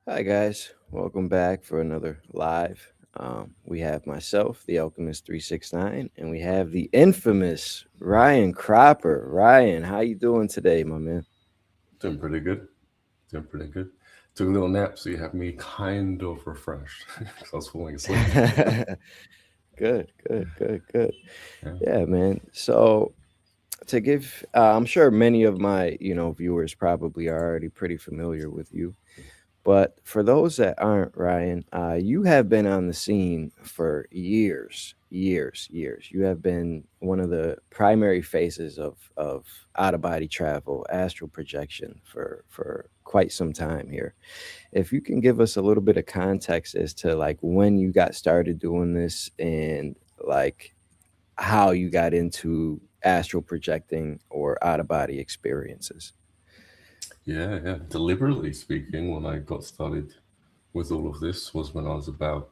Hi, guys. Welcome back for another live. We have myself, the Alchemist 369, and we have the infamous Ryan Cropper. Ryan, how you doing today, my man? Doing pretty good. Doing pretty good. Took a little nap, so you have me kind of refreshed because I was falling asleep. Good, good, good, good. Yeah. Yeah, man. So to give, I'm sure many of my viewers probably are already pretty familiar with you. But for those that aren't, Ryan, you have been on the scene for years, years, years. You have been one of the primary faces of out of body travel, astral projection for quite some time here. If you can give us a little bit of context as to like when you got started doing this and like how you got into astral projecting or out of body experiences. Yeah. Deliberately speaking, when I got started with all of this was when I was about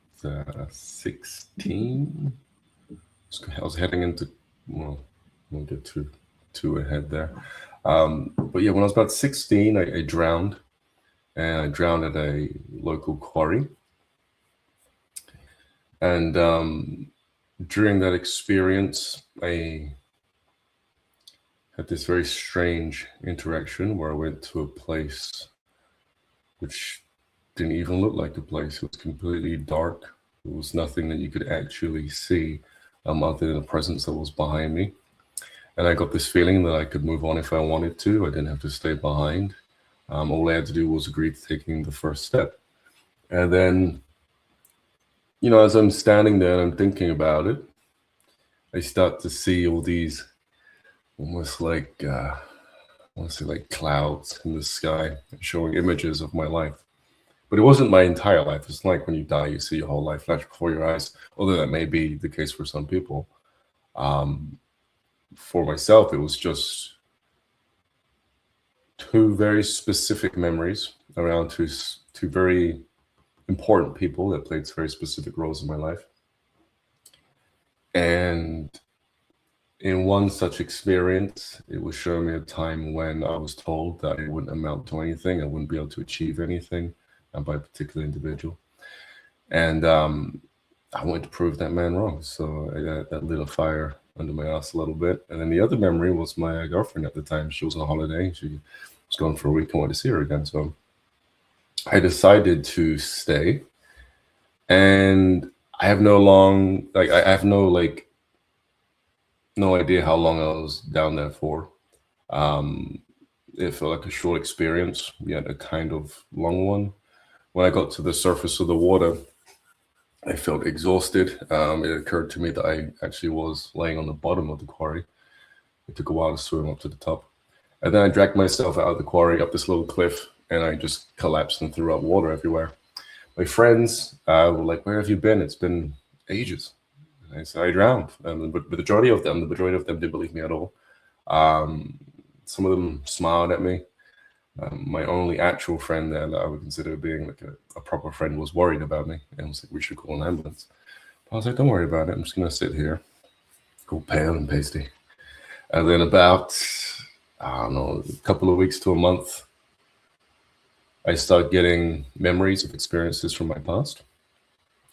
16. I was heading into, well, we'll get too ahead there. But yeah, when I was about 16, I drowned, and I drowned at a local quarry. And during that experience, I had this very strange interaction where I went to a place which didn't even look like a place. It was completely dark. There was nothing that you could actually see other than the presence that was behind me. And I got this feeling that I could move on if I wanted to. I didn't have to stay behind. All I had to do was agree to taking the first step. And then, as I'm standing there and I'm thinking about it, I start to see all these almost like I want to say like clouds in the sky showing images of my life. But it wasn't my entire life. It's like when you die, you see your whole life flash before your eyes. Although that may be the case for some people. Um, for myself, it was just two very specific memories around two very important people that played very specific roles in my life. And in one such experience, it was showing me a time when I was told that it wouldn't amount to anything, I wouldn't be able to achieve anything by a particular individual. And I wanted to prove that man wrong. So that lit a fire under my ass a little bit. And then the other memory was my girlfriend at the time. She was on holiday. She was gone for a week and wanted to see her again. So I decided to stay. And I have no long, like, I have no, like, no idea how long I was down there for. Um, it felt like a short experience, yet a kind of long one. When I got to the surface of the water, I felt exhausted. It occurred to me that I actually was laying on the bottom of the quarry. It took a while to swim up to the top. And then I dragged myself out of the quarry up this little cliff, and I just collapsed and threw up water everywhere. My friends were like, "Where have you been? It's been ages." And I said, "I drowned." But the majority of them didn't believe me at all. Um, some of them smiled at me. My only actual friend there that I would consider being like a proper friend was worried about me and was like, "We should call an ambulance." But I was like, "Don't worry about it. I'm just gonna sit here, go pale and pasty." And then about, I don't know, a couple of weeks to a month, I start getting memories of experiences from my past,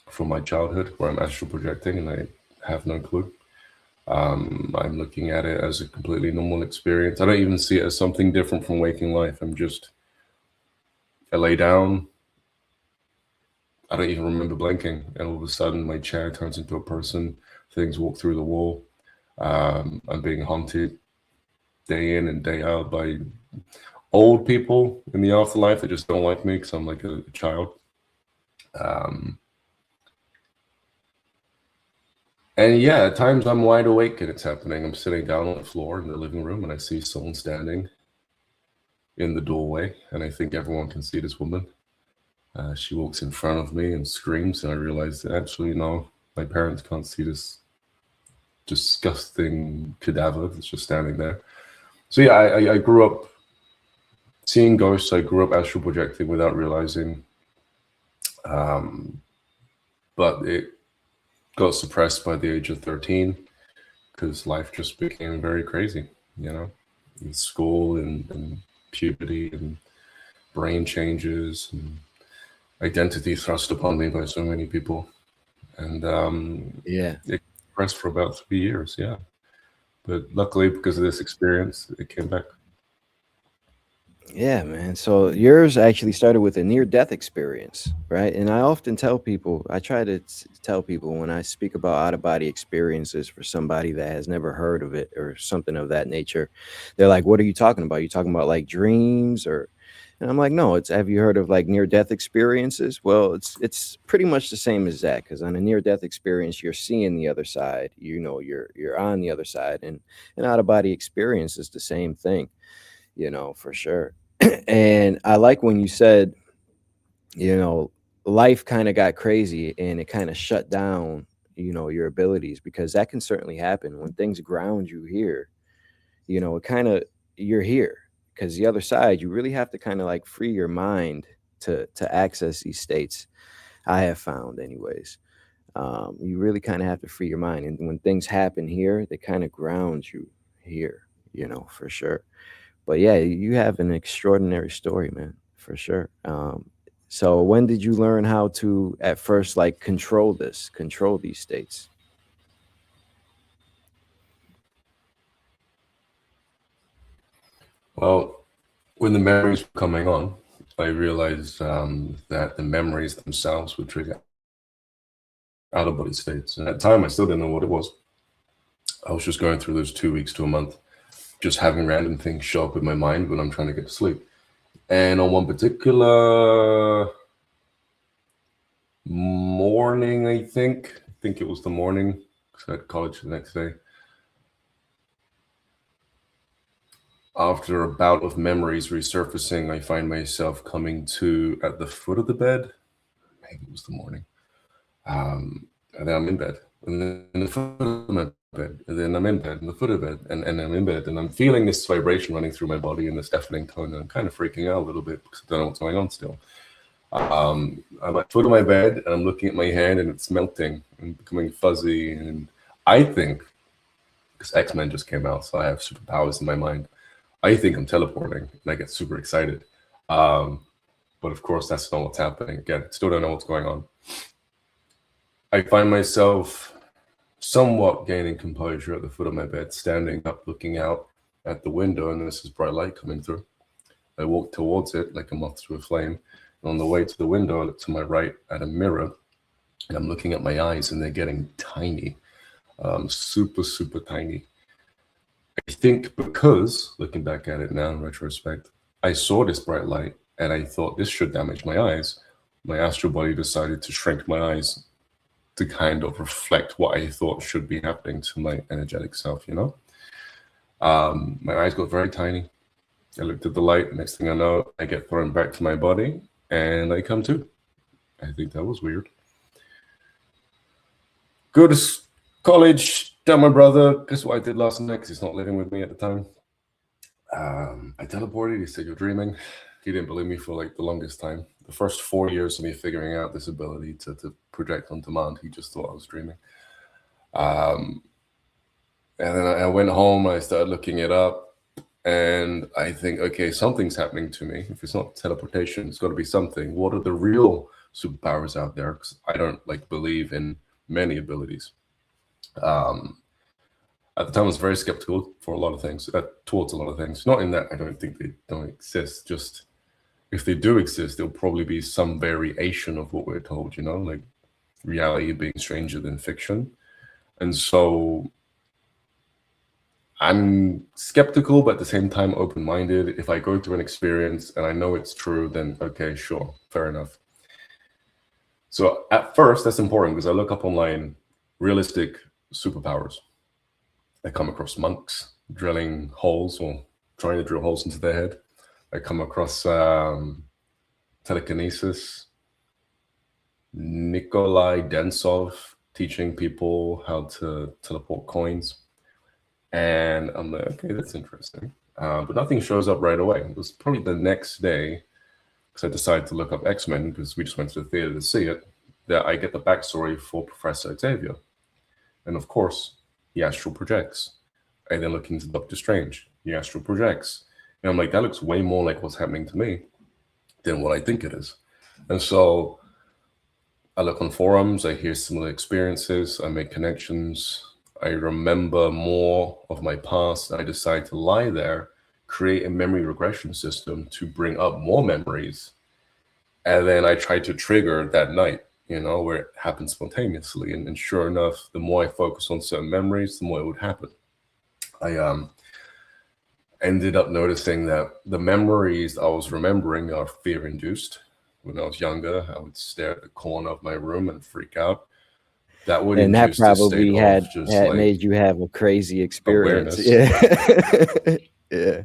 from my childhood, where I'm astral projecting and I have no clue. I'm looking at it as a completely normal experience. I don't even see it as something different from waking life. I lay down. I don't even remember blinking, and all of a sudden, my chair turns into a person. Things walk through the wall. I'm being haunted day in and day out by old people in the afterlife that just don't like me because I'm like a child. Um, and yeah, at times I'm wide awake and it's happening. I'm sitting down on the floor in the living room and I see someone standing in the doorway, and I think everyone can see this woman. She walks in front of me and screams, and I realize that actually, no, my parents can't see this disgusting cadaver that's just standing there. So yeah, I grew up seeing ghosts. I grew up astral projecting without realizing, um, but it got suppressed by the age of 13 because life just became very crazy, you know, in school and puberty and brain changes. And identity thrust upon me by so many people, and Yeah. it pressed for about 3 years. Yeah, but luckily because of this experience, it came back. Yeah, man. So yours actually started with a near death experience, right? And I often tell people, I try to tell people when I speak about out of body experiences for somebody that has never heard of it or something of that nature, they're like, "What are you talking about? You talking about like dreams or?" And I'm like, "No, it's have you heard of like near death experiences?" Well, it's pretty much the same as that because on a near death experience, you're seeing the other side. You know, you're on the other side, and an out of body experience is the same thing, for sure. And I like when you said, you know, life kind of got crazy and it kind of shut down, your abilities because that can certainly happen when things ground you here. It kind of you're here because the other side, you really have to kind of like free your mind to access these states. I have found, anyways. You really kind of have to free your mind, and when things happen here, they kind of ground you here, for sure. But yeah, you have an extraordinary story, man, for sure. So when did you learn how to at first like control these states? Well, when the memories were coming on, I realized that the memories themselves would trigger out of body states. And at the time, I still didn't know what it was. I was just going through those 2 weeks to a month, just having random things show up in my mind when I'm trying to get to sleep. And on one particular morning, I think it was the morning, because I had college the next day. After a bout of memories resurfacing, I find myself coming to at the foot of the bed. Maybe it was the morning. And then I'm in bed. And then the foot of my bed. And then I'm in bed, and the foot of bed. And I'm in bed. And I'm feeling this vibration running through my body in this deafening tone. And I'm kind of freaking out a little bit because I don't know what's going on still. I'm at the foot of my bed and I'm looking at my hand and it's melting and becoming fuzzy. And I think, because X-Men just came out, so I have superpowers in my mind, I think I'm teleporting and I get super excited. Um, but of course, that's not what's happening. Again, still don't know what's going on. I find myself somewhat gaining composure at the foot of my bed, standing up, looking out at the window, and this is bright light coming through. I walk towards it like a moth to a flame. And on the way to the window, I look to my right at a mirror, and I'm looking at my eyes, and they're getting tiny, super, super tiny. I think because, looking back at it now in retrospect, I saw this bright light, and I thought this should damage my eyes. My astral body decided to shrink my eyes to kind of reflect what I thought should be happening to my energetic self, My eyes got very tiny. I looked at the light. Next thing I know, I get thrown back to my body and I come to. I think that was weird. Go to college, tell my brother, guess what I did last night because he's not living with me at the time. I teleported. He said, "You're dreaming." He didn't believe me for like the longest time. The first 4 years of me figuring out this ability to project on demand, he just thought I was dreaming. Um, and then I went home, I started looking it up, and I think, okay, something's happening to me. If it's not teleportation, it's got to be something. What are the real superpowers out there? Because I don't like believe in many abilities. Um, at the time, I was very skeptical for a lot of things, towards a lot of things. Not in that I don't think they don't exist, just if they do exist, there'll probably be some variation of what we're told, like reality being stranger than fiction. And so I'm skeptical, but at the same time, open minded. If I go through an experience and I know it's true, then okay, sure, fair enough. So at first, that's important because I look up online realistic superpowers. I come across monks drilling holes or trying to drill holes into their head. I come across telekinesis, Nikolai Densov teaching people how to teleport coins. And I'm like, okay, that's interesting. But nothing shows up right away. It was probably the next day, because I decided to look up X-Men, because we just went to the theater to see it, that I get the backstory for Professor Xavier. And of course, he astral projects. I then look into Doctor Strange. He astral projects. And I'm like, that looks way more like what's happening to me than what I think it is. And so I look on forums, I hear similar experiences, I make connections, I remember more of my past. I decide to lie there, create a memory regression system to bring up more memories. And then I try to trigger that night, where it happens spontaneously. And sure enough, the more I focus on certain memories, the more it would happen. I ended up noticing that the memories I was remembering are fear induced. When I was younger, I would stare at the corner of my room and freak out. That would And that induce this state probably of had just had like made you have a crazy experience. awareness. Yeah. Yeah.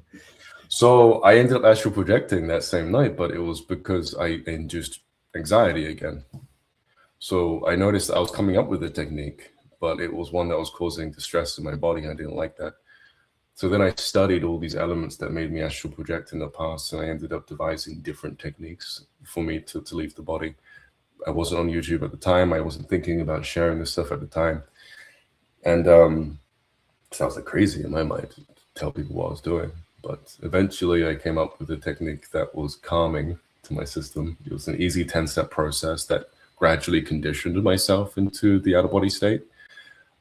So I ended up astral projecting that same night, but it was because I induced anxiety again. So I noticed I was coming up with a technique, but it was one that was causing distress in my body. And I didn't like that. So then I studied all these elements that made me astral project in the past, and I ended up devising different techniques for me to leave the body. I wasn't on YouTube at the time. I wasn't thinking about sharing this stuff at the time. And sounds like crazy in my mind to tell people what I was doing. But eventually I came up with a technique that was calming to my system. It was an easy 10-step process that gradually conditioned myself into the out of body state.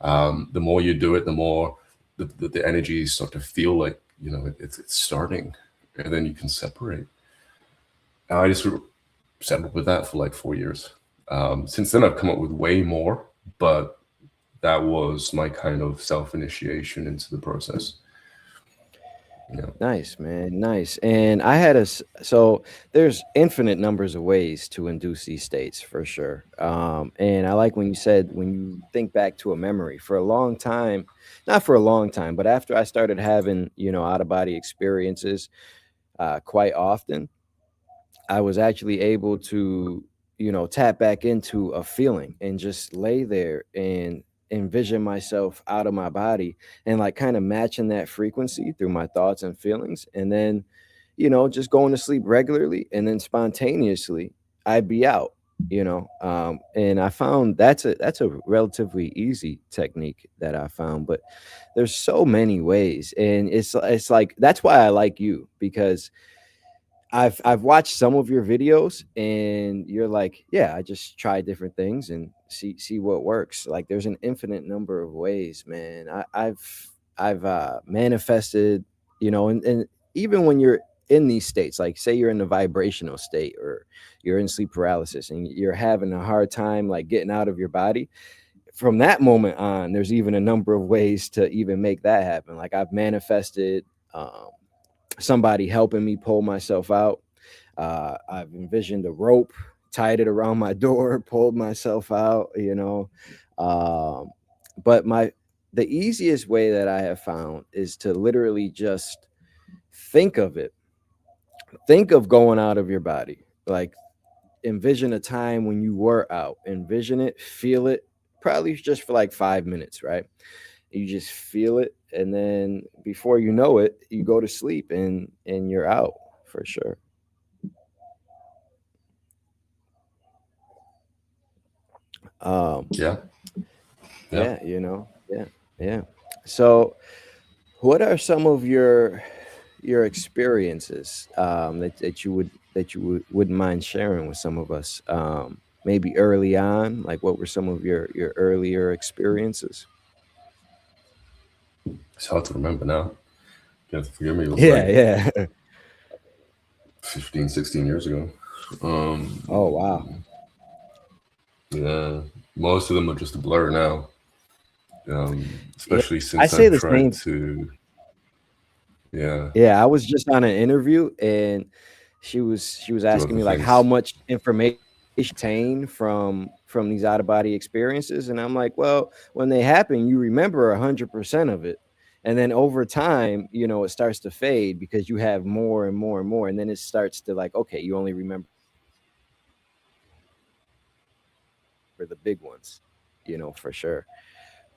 The more you do it, the more the energy start to feel like, it's starting, and then you can separate. And I just sort of settled with that for like 4 years. Since then, I've come up with way more, but that was my kind of self initiation into the process. Yeah. Nice, man. Nice. And I had so there's infinite numbers of ways to induce these states for sure. And I like when you said when you think back to a memory for a long time, not for a long time, but after I started having, out of body experiences quite often, I was actually able to, tap back into a feeling and just lay there and envision myself out of my body and like kind of matching that frequency through my thoughts and feelings. And then, just going to sleep regularly and then spontaneously I'd be out, and I found that's a relatively easy technique that I found, but there's so many ways. And it's like that's why I like you, because I've watched some of your videos and you're like, yeah, I just try different things and see what works. Like there's an infinite number of ways, man. I've manifested, and even when you're in these states, like say you're in the vibrational state or you're in sleep paralysis and you're having a hard time like getting out of your body, from that moment on, there's even a number of ways to even make that happen. Like I've manifested somebody helping me pull myself out. I've envisioned a rope, tied it around my door, pulled myself out, But the easiest way that I have found is to literally just think of it. Think of going out of your body. Like envision a time when you were out. Envision it, feel it, probably just for like 5 minutes, right? You just feel it, and then before you know it, you go to sleep and you're out for sure. Um, Yeah. Yeah. yeah, yeah, yeah. So, what are some of your experiences that you wouldn't mind sharing with some of us? Maybe early on, like what were some of your earlier experiences? It's hard to remember now. You have to forgive me. It was Yeah, like yeah. 15, 16 years ago. Oh wow. Yeah. Most of them are just a blur now. Yeah, Especially I since say I've the tried same. to, yeah, Yeah, I was just on an interview and she was do asking other me like how things. much information obtain from these out of body experiences, and I'm like, well, when they happen, you remember 100% of it, and then over time, it starts to fade because you have more and more and more, and then it starts to like, okay, you only remember the big ones, for sure.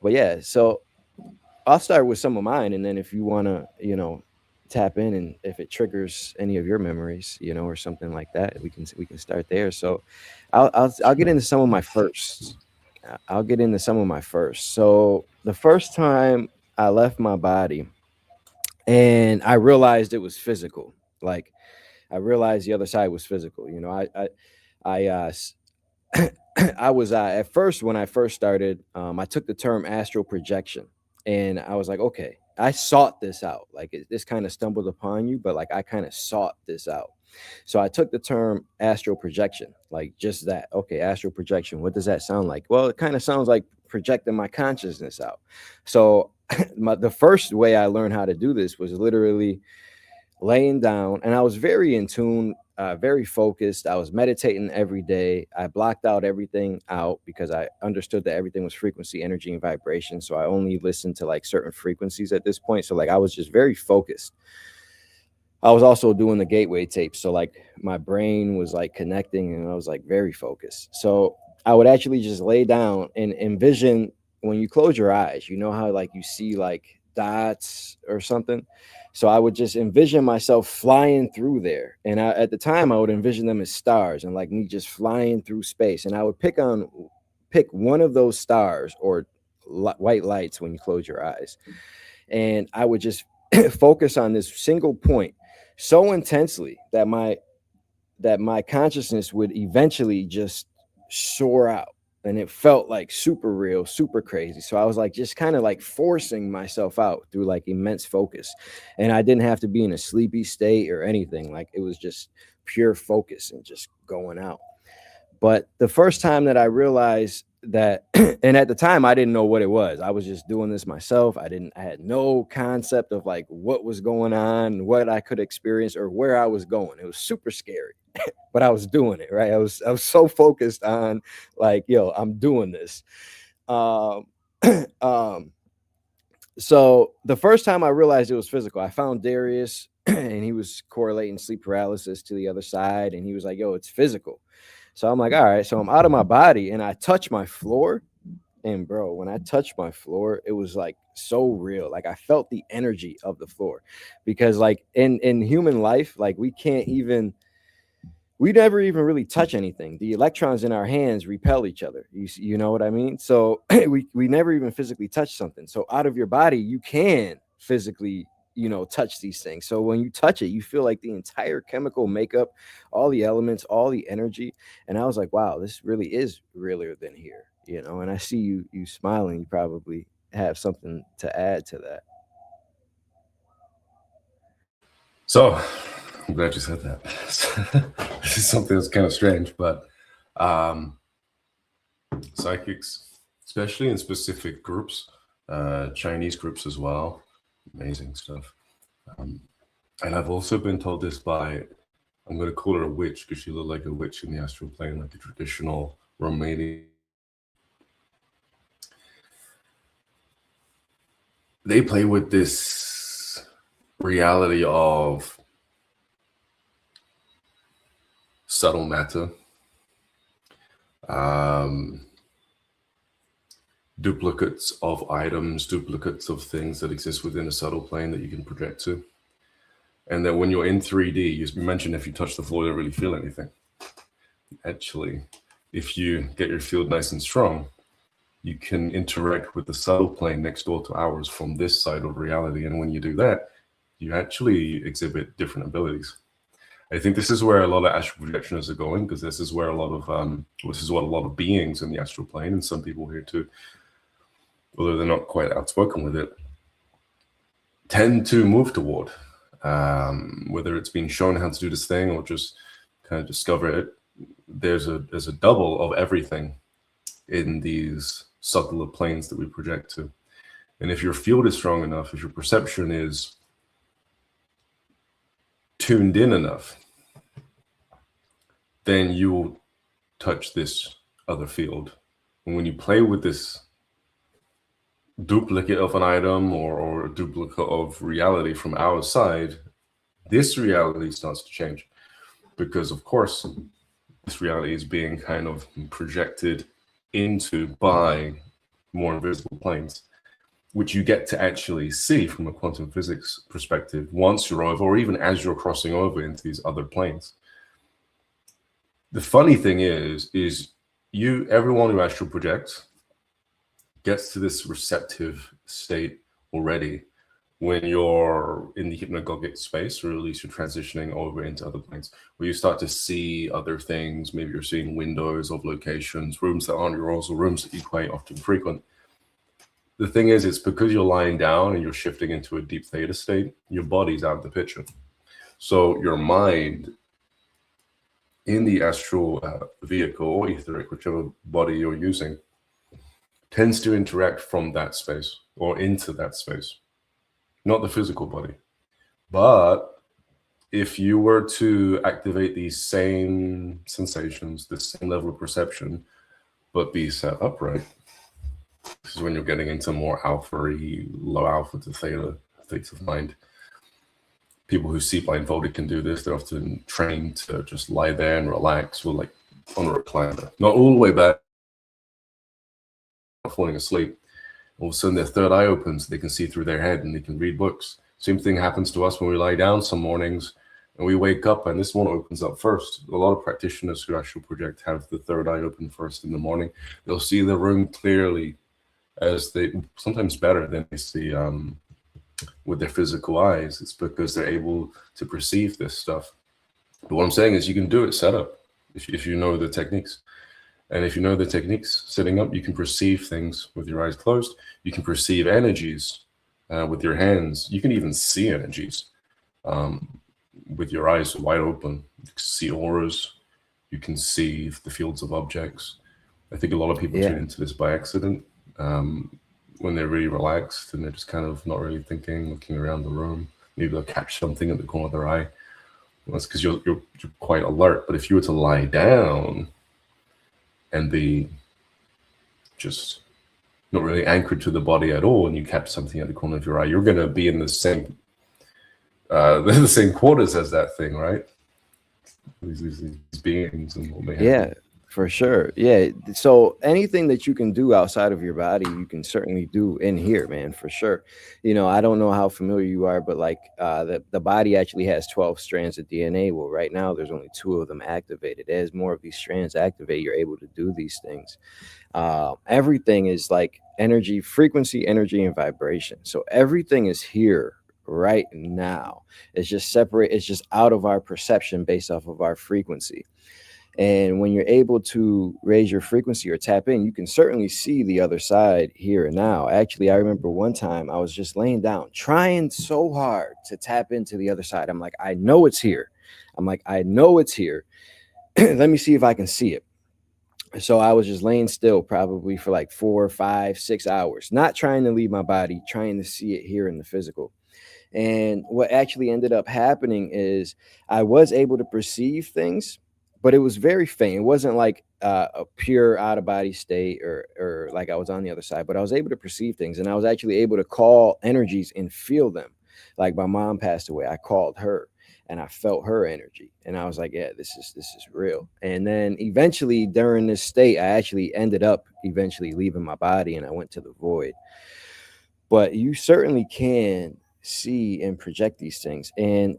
But yeah, so I'll start with some of mine, and then if you want to, tap in, and if it triggers any of your memories, or something like that, we can start there. So, I'll get Sure. into some of my firsts. I'll get into some of my first. So the first time I left my body, and I realized it was physical. Like I realized the other side was physical. I I was at first when I first started, I took the term astral projection, and I was like, okay, I sought this out. Like this kind of stumbled upon you, but like I kind of sought this out. So I took the term astral projection, like just that. Okay, astral projection. What does that sound like? Well, it kind of sounds like projecting my consciousness out. So the first way I learned how to do this was literally laying down, and I was very in tune, very focused. I was meditating every day. I blocked out everything out because I understood that everything was frequency, energy, and vibration. So I only listened to like certain frequencies at this point. So like I was just very focused. I was also doing the gateway tape. So like my brain was like connecting and I was like very focused. So I would actually just lay down and envision when you close your eyes, you know how like you see like dots or something. So I would just envision myself flying through there. And at the time I would envision them as stars and like me just flying through space. And I would pick one of those stars or white lights when you close your eyes. And I would just focus on this single point so intensely that my consciousness would eventually just soar out, and it felt like super real, super crazy. So I was like just kind of like forcing myself out through like immense focus, and I didn't have to be in a sleepy state or anything. Like it was just pure focus and just going out. But the first time that I realized that, and at the time I didn't know what it was. I was just doing this myself. I had no concept of like what was going on, what I could experience, or where I was going. It was super scary, but I was doing it, right? I was so focused on like, yo, I'm doing this. Um, um, so the first time I realized it was physical, I found Darius and he was correlating sleep paralysis to the other side. And he was like, yo, it's physical. So I'm like, all right. So I'm out of my body and I touch my floor. And bro, when I touched my floor, it was like so real. Like I felt the energy of the floor because like in human life, like we never even really touch anything. The electrons in our hands repel each other. You know what I mean? So we never even physically touch something. So out of your body, you can physically, touch these things. So when you touch it, you feel like the entire chemical makeup, all the elements, all the energy. And I was like, wow, this really is realer than here. And I see you smiling. You probably have something to add to that. So I'm glad you said that. This is something that's kind of strange, but um, psychics, especially in specific groups, Chinese groups as well, amazing stuff. Um, and I've also been told this by, I'm going to call her a witch because she looked like a witch in the astral plane, like a traditional Romanian. They play with this reality of subtle matter, um, duplicates of items, duplicates of things that exist within a subtle plane that you can project to. And that when you're in 3D, you mentioned if you touch the floor, you don't really feel anything. Actually, if you get your field nice and strong, you can interact with the subtle plane next door to ours from this side of reality. And when you do that, you actually exhibit different abilities. I think this is where a lot of astral projectionists are going, because this is where a lot of this is what a lot of beings in the astral plane, and some people here too, although they're not quite outspoken with it, tend to move toward. Whether it's being shown how to do this thing or just kind of discover it, there's a double of everything in these subtler planes that we project to. And if your field is strong enough, if your perception is tuned in enough, then you will touch this other field. And when you play with this duplicate of an item or a duplicate of reality from our side, this reality starts to change. Because, of course, this reality is being kind of projected into by more invisible planes, which you get to actually see from a quantum physics perspective once you're over, or even as you're crossing over into these other planes. The funny thing is everyone who astral projects gets to this receptive state already when you're in the hypnagogic space, or at least you're transitioning over into other planes, where you start to see other things. Maybe you're seeing windows of locations, rooms that aren't yours, or rooms that you quite often frequent. The thing is, it's because you're lying down and you're shifting into a deep theta state, your body's out of the picture. So your mind in the astral vehicle or etheric, whichever body you're using, tends to interact from that space or into that space, not the physical body. But if you were to activate these same sensations, the same level of perception, but be set upright, this is when you're getting into more alpha-y, low alpha to theta states of mind. People who see blindfolded can do this. They're often trained to just lie there and relax, or like on a recliner, not all the way back, falling asleep. All of a sudden, their third eye opens. They can see through their head and they can read books. Same thing happens to us when we lie down some mornings and we wake up and this one opens up first. A lot of practitioners who astral project have the third eye open first in the morning. They'll see the room clearly, as they sometimes better than they see with their physical eyes. It's because they're able to perceive this stuff. But what I'm saying is you can do it set up if you know the techniques. And if you know the techniques sitting up, you can perceive things with your eyes closed. You can perceive energies with your hands. You can even see energies with your eyes wide open. You can see auras. You can see the fields of objects. I think a lot of people Yeah. tune into this by accident when they're really relaxed and they're just kind of not really thinking, looking around the room. Maybe they'll catch something at the corner of their eye. Well, that's because you're quite alert. But if you were to lie down and be just not really anchored to the body at all, and you catch something at the corner of your eye, you're going to be in the same the same quarters as that thing, right? These beings and what may Yeah, happen. for sure. Yeah. So anything that you can do outside of your body, you can certainly do in here, man, for sure. I don't know how familiar you are, but like the body actually has 12 strands of DNA. Well, right now there's only two of them activated. As more of these strands activate, you're able to do these things. Everything is like energy, frequency, energy, and vibration. So everything is here right now. It's just separate, it's just out of our perception based off of our frequency. And when you're able to raise your frequency or tap in, you can certainly see the other side here and now. Actually, I remember one time I was just laying down, trying so hard to tap into the other side. I'm like, I know it's here. I'm like, I know it's here. Let me see if I can see it. So I was just laying still probably for like 4, 5, 6 hours, not trying to leave my body, trying to see it here in the physical. And what actually ended up happening is I was able to perceive things, but it was very faint. It wasn't like a pure out of body state or like I was on the other side, but I was able to perceive things and I was actually able to call energies and feel them. Like my mom passed away, I called her and I felt her energy and I was like, yeah, this is real. And then eventually during this state, I actually ended up eventually leaving my body and I went to the void. But you certainly can see and project these things. And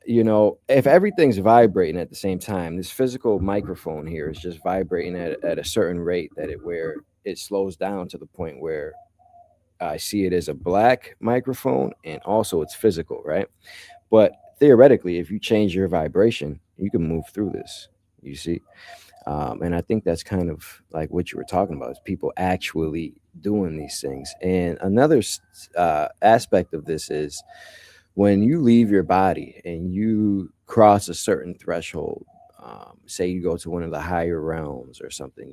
if everything's vibrating at the same time, this physical microphone here is just vibrating at a certain rate that where it slows down to the point where I see it as a black microphone and also it's physical, right? But theoretically, if you change your vibration, you can move through this. You see, and I think that's kind of like what you were talking about is people actually doing these things. And another aspect of this is when you leave your body and you cross a certain threshold, say you go to one of the higher realms or something,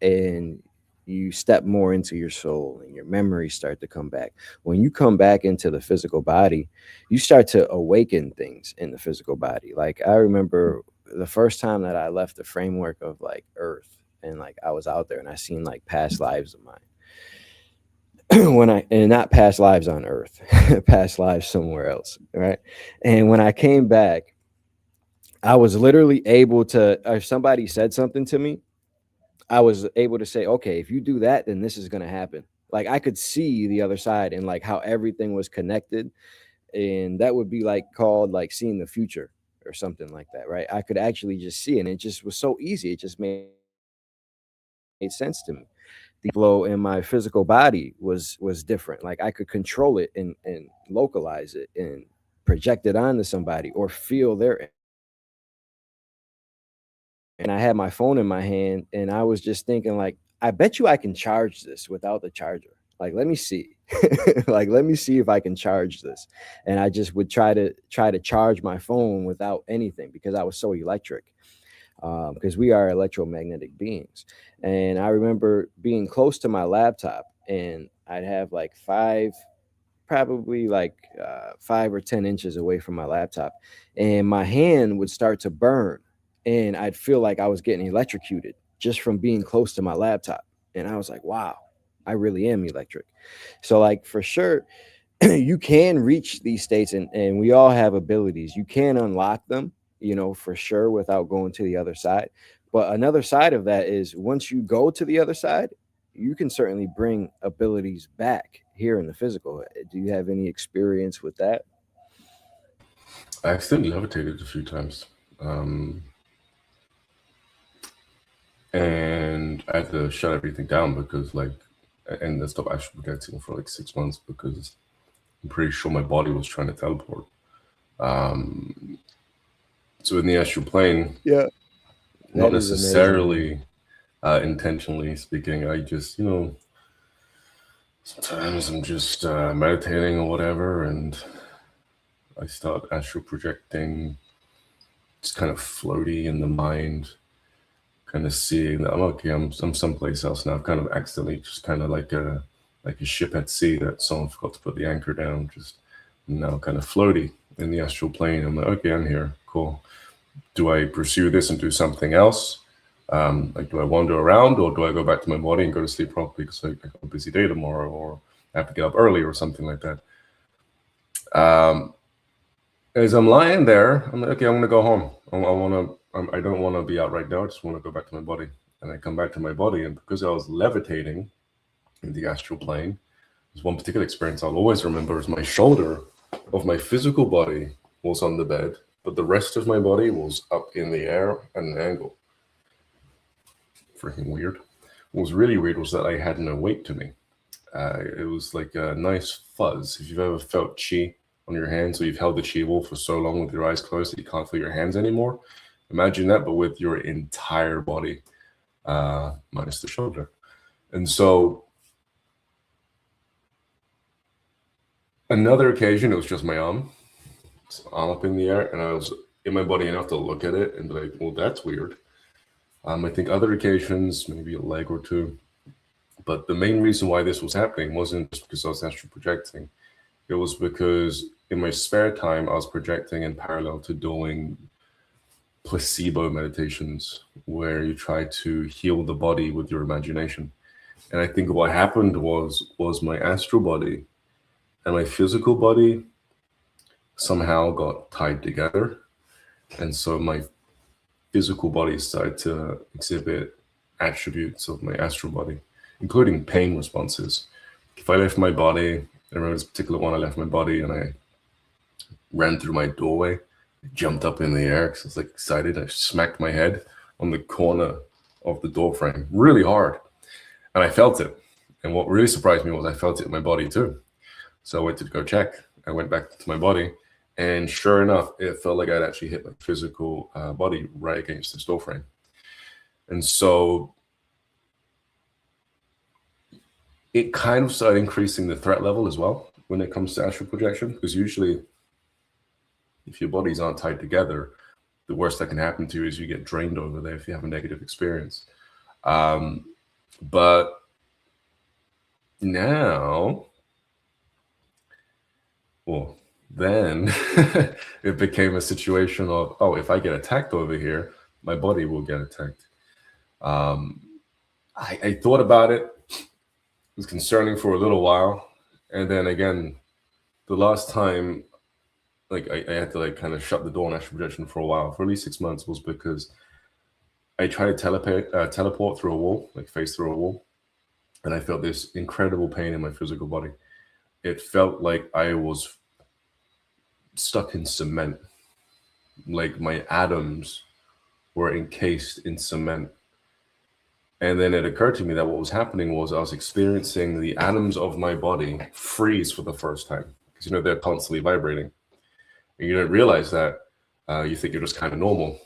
and you step more into your soul and your memories start to come back. When you come back into the physical body, you start to awaken things in the physical body. Like I remember the first time that I left the framework of like Earth and like I was out there and I seen like past lives of mine. When I and not past lives on earth, past lives somewhere else, right? And when I came back, I was literally able to, if somebody said something to me, I was able to say, okay, if you do that, then this is going to happen. Like I could see the other side and like how everything was connected. And that would be like called like seeing the future or something like that, right? I could actually just see it. And it just was so easy. It just made sense to me. the flow in my physical body was different. Like I could control it and localize it and project it onto somebody or feel their. And I had my phone in my hand and I was just thinking like, I bet you I can charge this without the charger. Like, let me see. Like, let me see if I can charge this. And I just would try to charge my phone without anything because I was so electric. Because we are electromagnetic beings. And I remember being close to my laptop and I'd have like probably like 5 or 10 inches away from my laptop, and my hand would start to burn, and I'd feel like I was getting electrocuted just from being close to my laptop. And I was like, wow, I really am electric. So, like, for sure, you can reach these states, and we all have abilities. You can unlock them, for sure, without going to the other side. But another side of that is once you go to the other side, you can certainly bring abilities back here in the physical. Do you have any experience with that? I accidentally levitated a few times. Um, and I had to shut everything down because, like, and then stop astral projecting for like 6 months because I'm pretty sure my body was trying to teleport. Um, so in the astral plane, Yeah, not that is amazing, man. necessarily intentionally speaking, I just, sometimes I'm just meditating or whatever, and I start astral projecting, just kind of floaty in the mind, kind of seeing that I'm okay. I'm someplace else now. I've kind of accidentally just kind of like a ship at sea that someone forgot to put the anchor down. Just now, kind of floaty in the astral plane. I'm like, okay, I'm here. Cool. Do I pursue this and do something else? Like, do I wander around or do I go back to my body and go to sleep properly because I have a busy day tomorrow or I have to get up early or something like that? Um, as I'm lying there, I'm like, okay, I'm gonna go home. I want to. I don't want to be out right now. I just want to go back to my body. And I come back to my body, and because I was levitating in the astral plane, there's one particular experience I'll always remember: is my shoulder of my physical body was on the bed, but the rest of my body was up in the air at an angle. Freaking weird. What was really weird was that I had no weight to me. It was like a nice fuzz. If you've ever felt chi on your hands, or you've held the chi ball for so long with your eyes closed that you can't feel your hands anymore, imagine that, but with your entire body, minus the shoulder. And so, another occasion, it was just my arm, so arm up in the air, and I was in my body enough to look at it and be like, well, that's weird. I think other occasions, maybe a leg or two. But the main reason why this was happening wasn't just because I was astral projecting. It was because in my spare time, I was projecting in parallel to doing placebo meditations, where you try to heal the body with your imagination. And I think what happened was my astral body and my physical body somehow got tied together, and so my physical body started to exhibit attributes of my astral body, including pain responses. If I left my body, I remember this particular one, I left my body and I ran through my doorway, jumped up in the air because I was like excited. I smacked my head on the corner of the door frame really hard and I felt it. And what really surprised me was I felt it in my body too. So I went to go check. I went back to my body, and sure enough, it felt like I'd actually hit my physical body right against this door frame. And so it kind of started increasing the threat level as well when it comes to astral projection, because usually if your bodies aren't tied together, the worst that can happen to you is you get drained over there if you have a negative experience. Um, but now, well, then it became a situation of, oh, if I get attacked over here, my body will get attacked. Um, I thought about it. It was concerning for a little while. And then again, the last time, like I had to like kind of shut the door on astral projection for a while, for at least 6 months, was because I tried to teleport through a wall, like face through a wall, and I felt this incredible pain in my physical body. It felt like I was stuck in cement, like my atoms were encased in cement. And then it occurred to me that what was happening was I was experiencing the atoms of my body freeze for the first time because they're constantly vibrating, and you don't realize that. You think you're just kind of normal,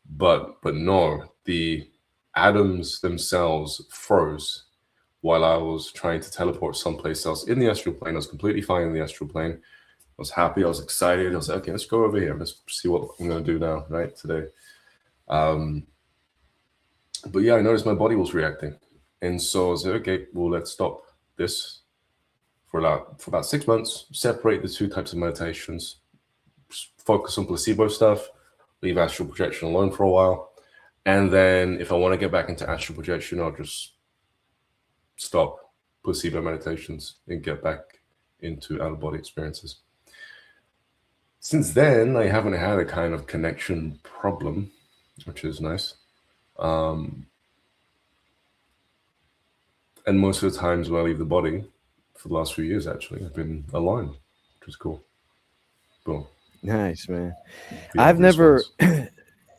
but no, the atoms themselves froze while I was trying to teleport someplace else in the astral plane. I was completely fine in the astral plane. I was happy. I was excited. I was like, okay, let's go over here. Let's see what I'm going to do now, right, today. Um, but yeah, I noticed my body was reacting. And so I was like, okay, well, let's stop this for about 6 months, separate the two types of meditations, focus on placebo stuff, leave astral projection alone for a while. And then if I want to get back into astral projection, I'll just stop placebo meditations and get back into out of body experiences. Since then, I haven't had a kind of connection problem, which is nice. Um, and most of the times when I leave the body, for the last few years, actually, I've been alone, which is cool. Boom. Nice, man. I've Beyond never response.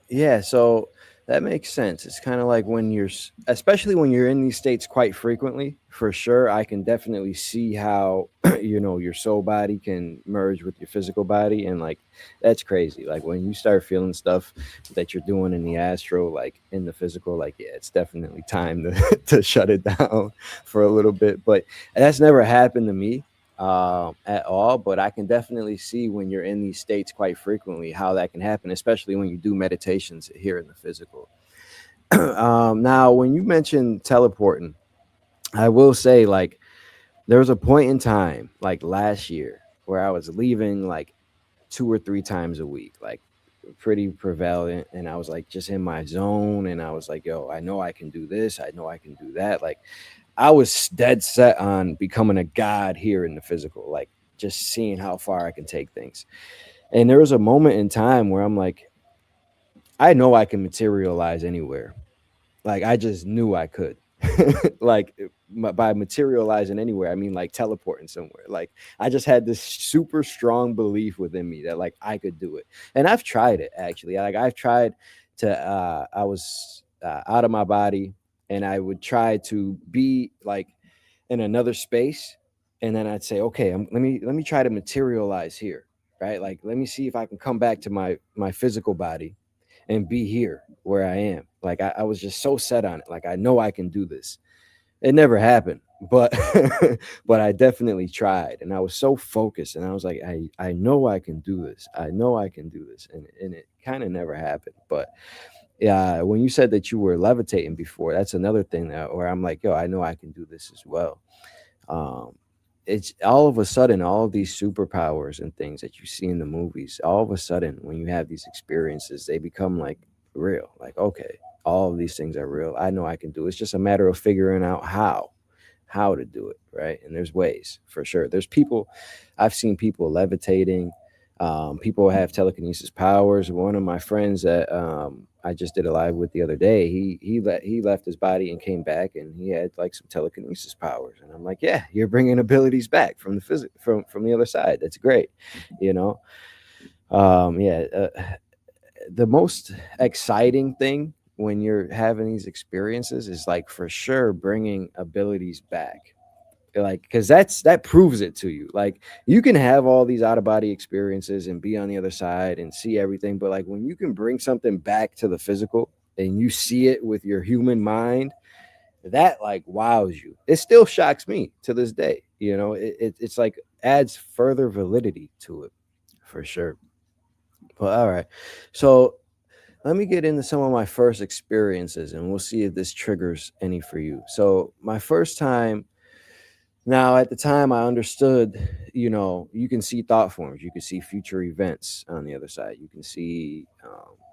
Yeah, so that makes sense. It's kind of like when especially when you're in these states quite frequently, for sure, I can definitely see how, your soul body can merge with your physical body. And like, that's crazy. Like when you start feeling stuff that you're doing in the astral, like in the physical, like, yeah, it's definitely time to, to shut it down for a little bit. But that's never happened to me at all. But I can definitely see when you're in these states quite frequently how that can happen, especially when you do meditations here in the physical. Now, when you mentioned teleporting, I will say, like, there was a point in time, like last year, where I was leaving like 2 or 3 times a week, like pretty prevalent. And I was like just in my zone. And I was like, yo, I know I can do this. I know I can do that. Like, I was dead set on becoming a god here in the physical, like just seeing how far I can take things. And there was a moment in time where I'm like, I know I can materialize anywhere. Like I just knew I could. Like by materializing anywhere, I mean like teleporting somewhere. Like I just had this super strong belief within me that like I could do it. And I've tried it actually. Like I've tried to I was out of my body and I would try to be like in another space, and then I'd say, okay, let me try to materialize here, right? Like let me see if I can come back to my physical body and be here where I am. Like I was just so set on it. Like I know I can do this. It never happened, but but I definitely tried, and I was so focused, and I was like, I know I can do this. I know I can do this, and it kind of never happened. But yeah, when you said that you were levitating before, that's another thing that where I'm like, yo, I know I can do this as well. Um, it's all of a sudden all of these superpowers and things that you see in the movies. All of a sudden, when you have these experiences, they become like real. Like, okay, all of these things are real. I know I can do it. It's just a matter of figuring out how to do it, right? And there's ways for sure. There's people, I've seen people levitating. People have telekinesis powers. One of my friends that I just did a live with the other day, he left his body and came back, and he had like some telekinesis powers. And I'm like, yeah, you're bringing abilities back from the from the other side. That's great, you know. Yeah, the most exciting thing when you're having these experiences is like for sure bringing abilities back, like because that proves it to you. Like you can have all these out of body experiences and be on the other side and see everything, but like when you can bring something back to the physical and you see it with your human mind, that like wows you. It still shocks me to this day, it's like adds further validity to it for sure. Well, all right, so let me get into some of my first experiences and we'll see if this triggers any for you. So my first time, now, at the time, I understood, you can see thought forms, you can see future events on the other side, you can see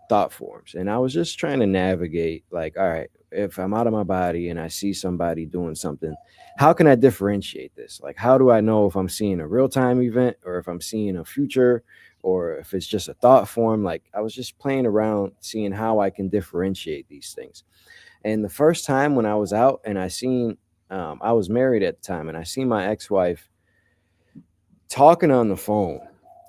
thought forms. And I was just trying to navigate, like, all right, if I'm out of my body and I see somebody doing something, how can I differentiate this? Like, how do I know if I'm seeing a real time event or if I'm seeing a future or if it's just a thought form? Like, I was just playing around, seeing how I can differentiate these things. And the first time when I was out and I was married at the time, and I seen my ex-wife talking on the phone.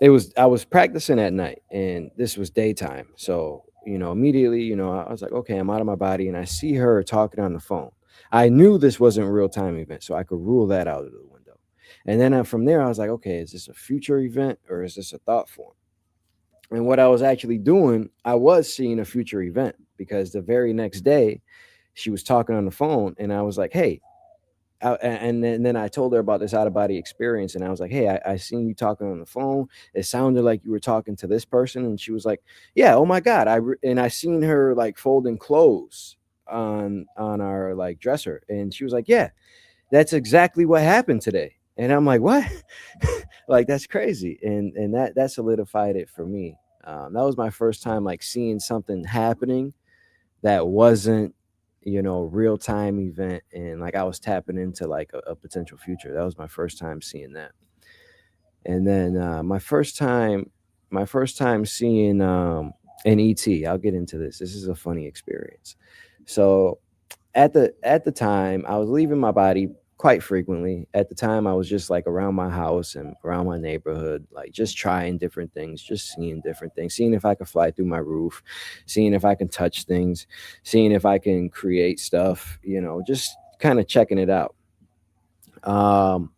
I was practicing at night, and this was daytime, so immediately, I was like, okay, I'm out of my body, and I see her talking on the phone. I knew this wasn't a real time event, so I could rule that out of the window. And then from there, I was like, okay, is this a future event or is this a thought form? And what I was actually doing, I was seeing a future event because the very next day, she was talking on the phone, and I was like, hey, and then I told her about this out of body experience, and I was like, "Hey, I seen you talking on the phone. It sounded like you were talking to this person." And she was like, "Yeah, oh my god!" And I seen her like folding clothes on our like dresser, and she was like, "Yeah, that's exactly what happened today." And I'm like, "What?" Like that's crazy, and that solidified it for me. That was my first time like seeing something happening that wasn't real time event, and like I was tapping into like a potential future. That was my first time seeing that. And then my first time seeing an ET. I'll get into this. This is a funny experience. So at the time I was leaving my body quite frequently. At the time I was just like around my house and around my neighborhood, like just trying different things, just seeing different things, seeing if I could fly through my roof, seeing if I can touch things, seeing if I can create stuff, just kind of checking it out. um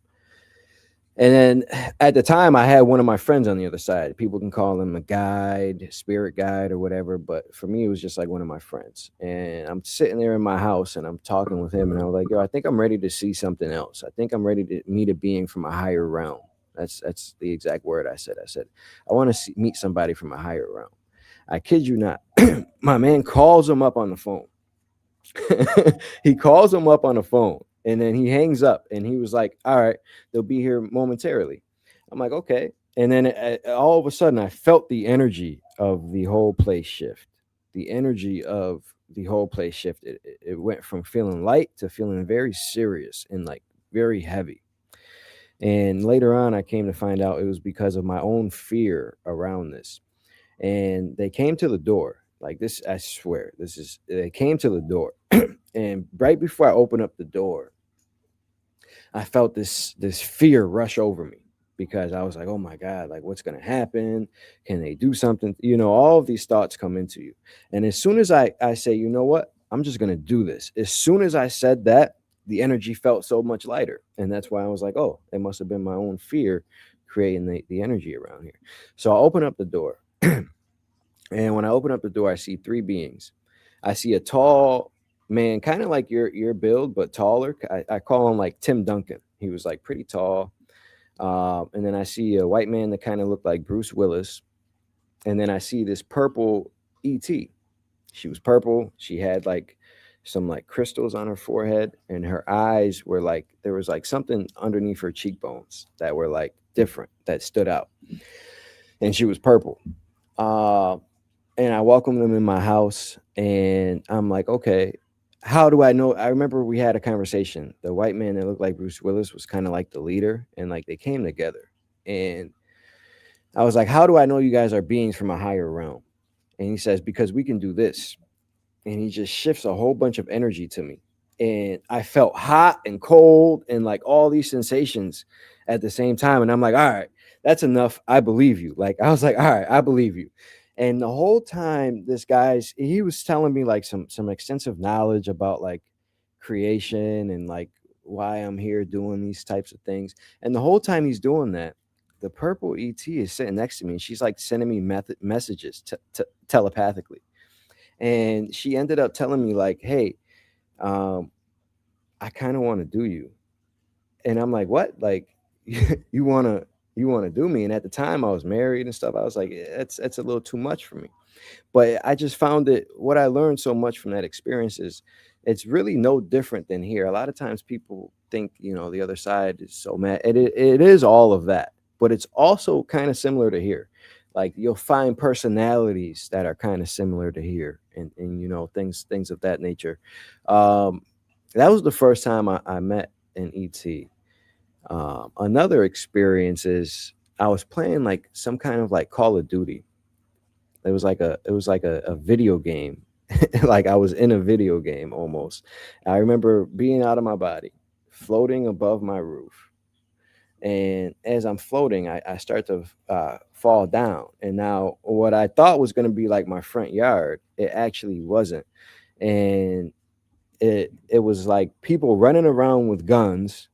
and then at the time, I had one of my friends on the other side. People can call him a guide, spirit guide, or whatever. But for me, it was just like one of my friends. And I'm sitting there in my house and I'm talking with him. And I was like, yo, I think I'm ready to see something else. I think I'm ready to meet a being from a higher realm. That's the exact word I said. I said, I want to meet somebody from a higher realm. I kid you not. My man calls him up on the phone. He calls him up on the phone, and then he hangs up, and he was like, all right, they'll be here momentarily. I'm like, okay. And then all of a sudden I felt the energy of the whole place shift. The energy of the whole place shifted. It went from feeling light to feeling very serious and like very heavy. And later on I came to find out it was because of my own fear around this. And they came to the door like this. I swear, they came to the door. And right before I opened up the door, I felt this fear rush over me, because I was like, oh my god, like what's going to happen? Can they do something? All of these thoughts come into you. And as soon as I say, you know what, I'm just going to do this, as soon as I said that, the energy felt so much lighter. And that's why I was like, oh, it must have been my own fear creating the energy around here. So I open up the door. And when I open up the door, I see three beings. I see a tall man, kind of like your build, but taller. I call him like Tim Duncan. He was like pretty tall. And then I see a white man that kind of looked like Bruce Willis. And then I see this purple ET. She was purple. She had like some like crystals on her forehead, and her eyes were like, there was like something underneath her cheekbones that were like different, that stood out. And she was purple. Uh, and I welcomed them in my house, and I'm like, okay, how do I know? I remember we had a conversation. The white man that looked like Bruce Willis was kind of like the leader, and like they came together. And I was like, how do I know you guys are beings from a higher realm? And he says, because we can do this. And he just shifts a whole bunch of energy to me. And I felt hot and cold and like all these sensations at the same time. And I'm like, all right, that's enough. I believe you. Like, I was like, all right, I believe you. And the whole time, he was telling me like some extensive knowledge about like creation and like why I'm here doing these types of things. And the whole time he's doing that, the purple ET is sitting next to me, and she's like sending me messages telepathically. And she ended up telling me like, hey, um I kind of want to do you. And I'm like, what? Like, you want to do me? And at the time I was married and stuff. I was like, that's a little too much for me. But I just found it, what I learned so much from that experience is it's really no different than here. A lot of times people think, the other side is so mad. It is all of that, but it's also kind of similar to here. Like you'll find personalities that are kind of similar to here, and things of that nature. Um, that was the first time I met an ET. Another experience is I was playing like some kind of like Call of Duty. It was like a video game. Like I was in a video game almost. I remember being out of my body, floating above my roof, And as I'm floating, I start to fall down. And now, what I thought was going to be like my front yard, it actually wasn't. And it was like people running around with guns,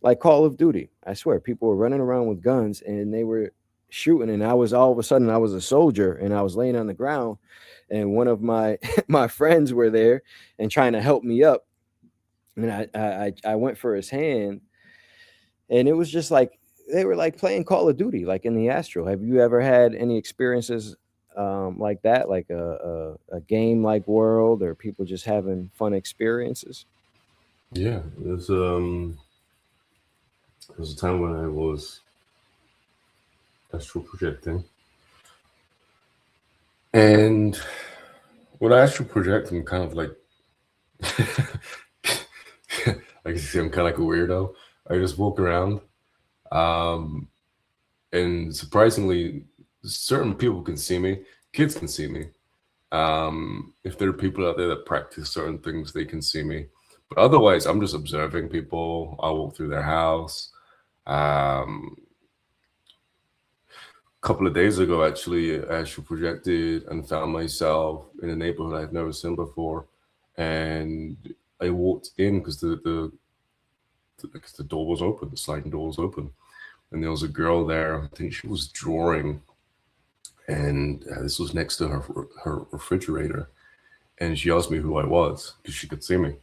like Call of Duty. I swear, people were running around with guns and they were shooting. And I was all of a sudden, I was a soldier and I was laying on the ground. And one of my my friends were there and trying to help me up. And I went for his hand, and it was just like they were like playing Call of Duty, like in the Astro. Have you ever had any experiences like that, like a game like world, or people just having fun experiences? Yeah, there's a time when I was astral projecting, and when I astral project, I'm kind of like, I can see I'm kind of like a weirdo. I just walk around, um, and surprisingly, certain people can see me. Kids can see me. If there are people out there that practice certain things, they can see me. But otherwise, I'm just observing people. I walk through their house. Um, a couple of days ago, actually, I actually projected and found myself in a neighborhood I've never seen before. And I walked in because because the door was open, the sliding door was open. And there was a girl there. I think she was drawing, and this was next to her refrigerator. And she asked me who I was because she could see me.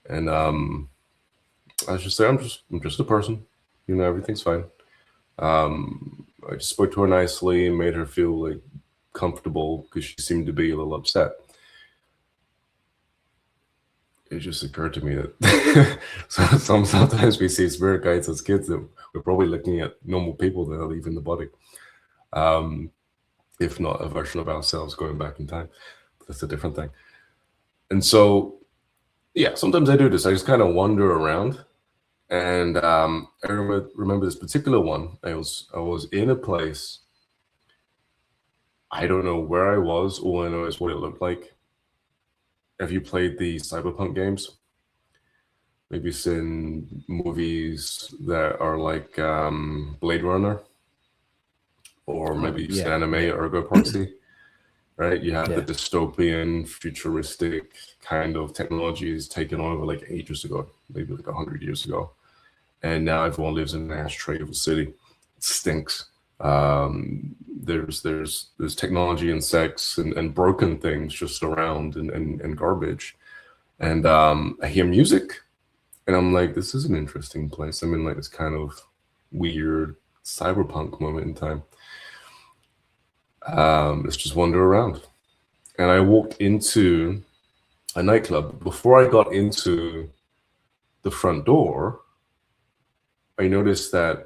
And I should say I'm just a person. You know, everything's fine. I just spoke to her nicely and made her feel like comfortable because she seemed to be a little upset. It just occurred to me that sometimes we see spirit guides as kids that we're probably looking at normal people that are leaving the body, um, if not a version of ourselves going back in time. That's a different thing. And so, yeah, sometimes I do this. I just kind of wander around. And I remember this particular one. I was in a place. I don't know where I was. All I know is what it looked like. Have you played the cyberpunk games? Maybe seen movies that are like Blade Runner, or maybe you've seen Yeah, anime yeah, Ergo Proxy, right? You have the yeah. dystopian, futuristic kind of technologies taken over like ages ago, maybe like 100 years ago, and now everyone lives in an ashtray of a city. It stinks. There's technology and sex and broken things just around and garbage. And I hear music, and I'm like, this is an interesting place. I'm in like this kind of weird cyberpunk moment in time. Let's just wander around. And I walked into a nightclub. Before I got into the front door, I noticed that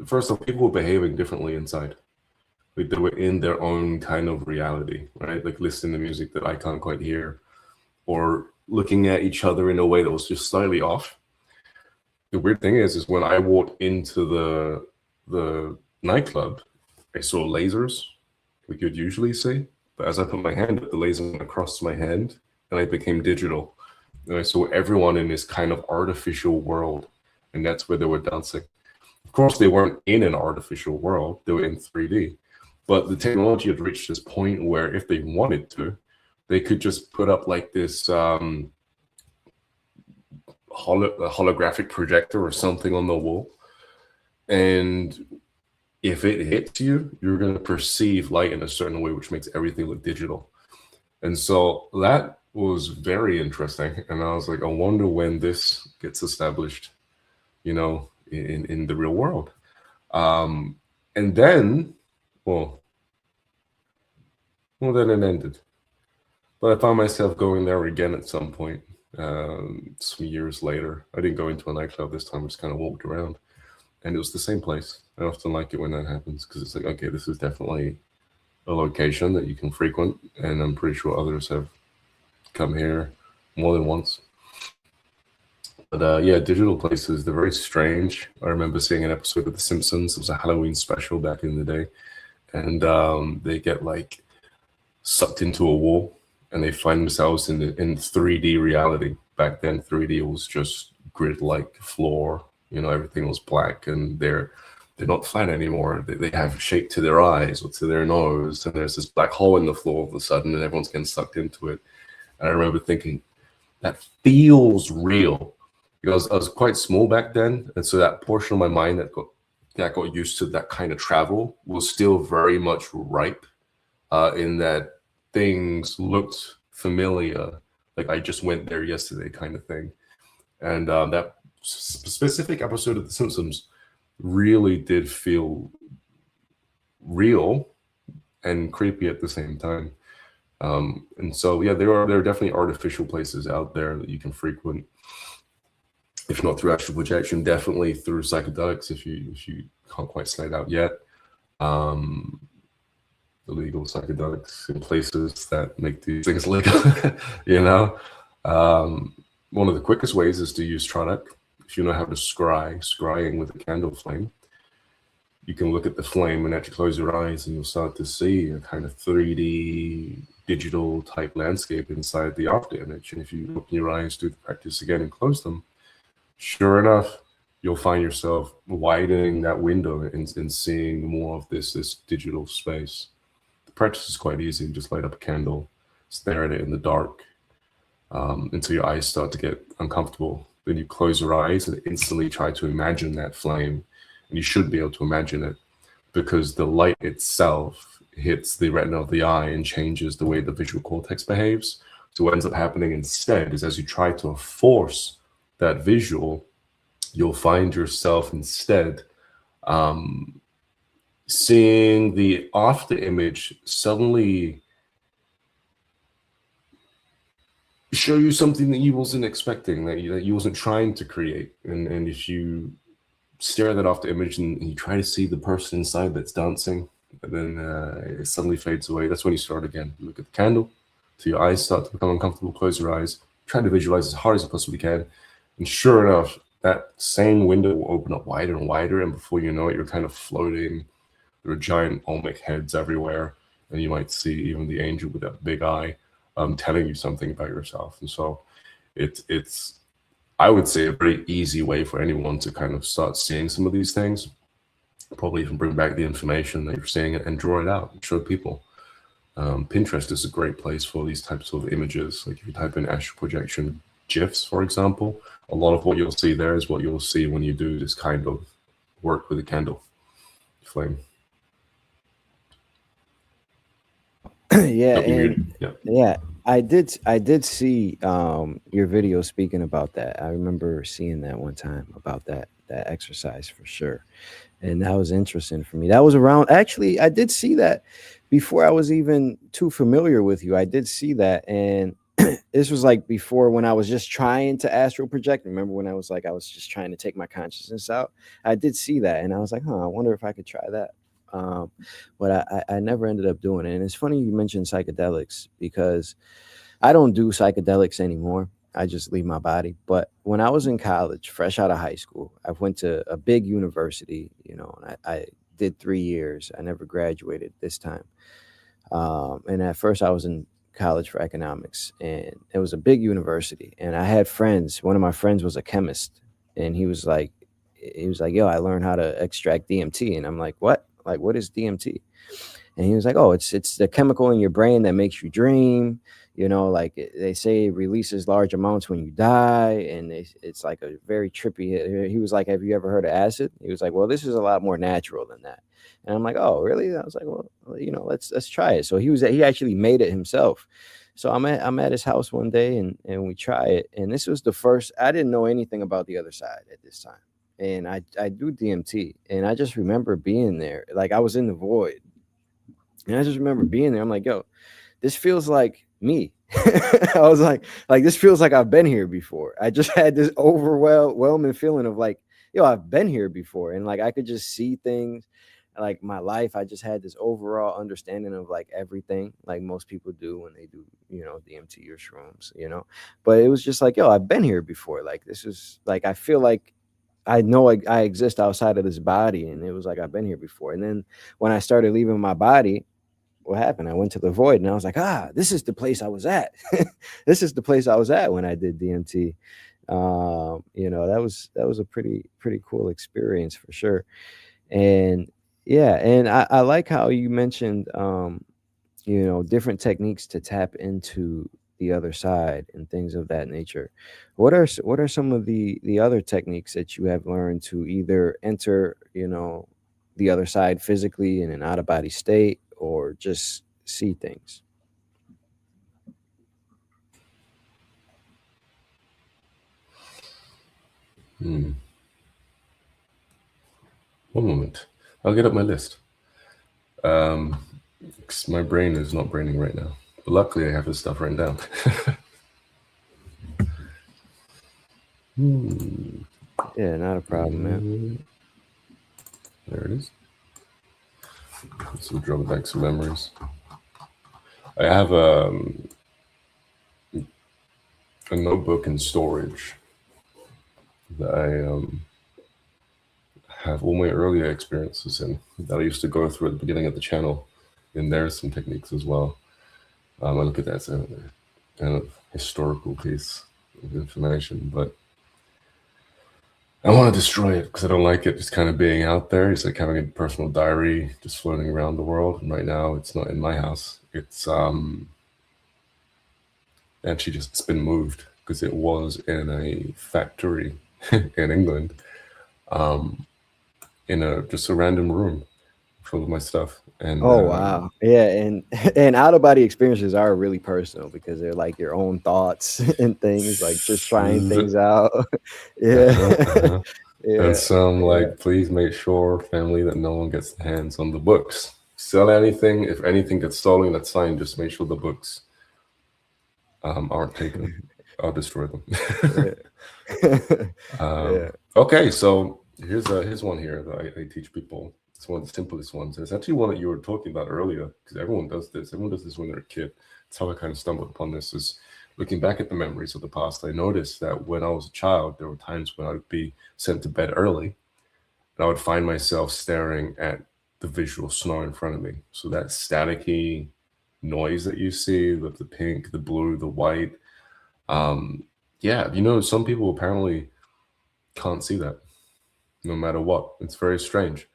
first of all, people were behaving differently inside. Like they were in their own kind of reality, right? Like listening to music that I can't quite hear, or looking at each other in a way that was just slightly off. The weird thing is when I walked into the nightclub, I saw lasers, like you'd usually see. But as I put my hand up, the laser went across my hand, and I became digital. And I saw everyone in this kind of artificial world, and that's where they were dancing. Of course, they weren't in an artificial world; they were in 3D. But the technology had reached this point where, if they wanted to, they could just put up like this a holographic projector or something on the wall, and if it hits you, you're going to perceive light in a certain way, which makes everything look digital. And so that was very interesting. And I was like, I wonder when this gets established, you know, in the real world. Um, and then, well, well, then it ended. But I found myself going there again at some point, some years later. I didn't go into a nightclub this time, I just kind of walked around. And it was the same place. I often like it when that happens because it's like, okay, this is definitely a location that you can frequent. And I'm pretty sure others have come here more than once. But yeah, digital places, they're very strange. I remember seeing an episode of The Simpsons. It was a Halloween special back in the day. And they get like sucked into a wall and they find themselves in 3D reality. Back then, 3D was just grid-like floor Everything was black, and they're not flat anymore. They have shape to their eyes or to their nose, and there's this black hole in the floor all of a sudden, and everyone's getting sucked into it. And I remember thinking, that feels real. Because I was quite small back then, and so that portion of my mind that got used to that kind of travel was still very much ripe, in that things looked familiar, like I just went there yesterday, kind of thing. And that specific episode of The Simpsons really did feel real and creepy at the same time. And so, yeah, there are definitely artificial places out there that you can frequent, if not through astral projection, definitely through psychedelics if you can't quite slide out yet. Um, Illegal psychedelics in places that make these things legal, you know. Um, One of the quickest ways is to use Tronic. If you know how to scrying with a candle flame, you can look at the flame and actually close your eyes, and you'll start to see a kind of 3D digital type landscape inside the after image. And if you open your eyes, do the practice again, and close them, sure enough, you'll find yourself widening that window and seeing more of this digital space. The practice is quite easy. You just light up a candle, stare at it in the dark, until your eyes start to get uncomfortable. Then you close your eyes and instantly try to imagine that flame. And you should be able to imagine it, because the light itself hits the retina of the eye and changes the way the visual cortex behaves. So what ends up happening instead is, as you try to force that visual, you'll find yourself instead seeing the after image suddenly show you something that you wasn't expecting, that you wasn't trying to create. And if you stare at that after image and you try to see the person inside that's dancing, and then it suddenly fades away, that's when you start again. You look at the candle till your eyes start to become uncomfortable, close your eyes, try to visualize as hard as you possibly can. And sure enough, that same window will open up wider and wider, and before you know it, you're kind of floating. There are giant Olmec heads everywhere, and you might see even the angel with that big eye, telling you something about yourself. And so it's I would say a very easy way for anyone to kind of start seeing some of these things. Probably even bring back the information that you're seeing and draw it out and show people. Pinterest is a great place for these types of images. Like if you type in astral projection GIFs, for example, a lot of what you'll see there is what you'll see when you do this kind of work with a candle flame. Yeah, That'll be weird. and Yeah. yeah, I did see your video speaking about that. I remember seeing that one time about that exercise for sure. And that was interesting for me. That was around, actually, I did see that before I was even too familiar with you. I did see that, and this was like before, when I was just trying to astral project. Remember when I was like, I was just trying to take my consciousness out? I did see that, and I was like, huh, I wonder if I could try that. Um, but I never ended up doing it. And it's funny you mentioned psychedelics, because I don't do psychedelics anymore. I just leave my body. But when I was in college, fresh out of high school, I went to a big university, and I did 3 years. I never graduated this time. And at first, I was in college for economics, and it was a big university. And I had friends. One of my friends was a chemist, and he was like, "Yo, I learned how to extract DMT," and I'm like, "What? Like, what is DMT?" And he was like, "Oh, it's the chemical in your brain that makes you dream. Like they say it releases large amounts when you die, and it's like a very trippy." He was like, "Have you ever heard of acid?" He was like, "Well, this is a lot more natural than that." And I'm like, "Oh, really?" I was like, "Well, let's try it." So he actually made it himself. So I'm at his house one day, and we try it. And this was the first. I didn't know anything about the other side at this time. And I do DMT, and I just remember being there, like I was in the void, and I just remember being there. I'm like, "Yo, this feels like me." I was like this feels like I've been here before. I just had this overwhelming feeling of like, "Yo, I've been here before," and like I could just see things, like my life. I just had this overall understanding of like everything, like most people do when they do, DMT or shrooms. But it was just like, "Yo, I've been here before." Like this is like, I feel like I know I exist outside of this body, and it was like I've been here before. And then when I started leaving my body, what happened? I went to the void, and I was like, this is the place I was at. This is the place I was at when I did DMT. That was a pretty cool experience for sure. And yeah, and I like how you mentioned different techniques to tap into the other side and things of that nature. What are some of the other techniques that you have learned to either enter, the other side physically in an out of body state or just see things? Hmm. One moment. I'll get up my list. Um, 'Cause my brain is not braining right now. But luckily, I have this stuff written down. Hmm. Yeah, not a problem, man. There it is. Some drawing back some memories. I have a notebook in storage that I have all my earlier experiences in that I used to go through at the beginning of the channel. And there's some techniques as well. I look at that as a kind of historical piece of information, but I want to destroy it because I don't like it just kind of being out there. It's like having a personal diary just floating around the world. And right now, it's not in my house. It's actually just it's been moved because it was in a factory in England, um, in a just a random room full of my stuff. And Oh wow. Yeah, and and out of body experiences are really personal because they're like your own thoughts and things, like just trying things out. Yeah. uh-huh, uh-huh. And Yeah. some Yeah. like, please make sure, family, that no one gets their hands on the books. Sell anything. If anything gets stolen, that's fine. Just make sure the books aren't taken. I'll destroy them. Yeah. Yeah. Okay, so here's one here that I teach people. It's one of the simplest ones. It's actually one that you were talking about earlier because everyone does this. Everyone does this when they're a kid. That's how I kind of stumbled upon this. Is looking back at the memories of the past. I noticed that when I was a child, there were times when I would be sent to bed early, and I would find myself staring at the visual snow in front of me. So that staticky noise that you see with the pink, the blue, the white. Um, yeah, some people apparently can't see that no matter what. It's very strange.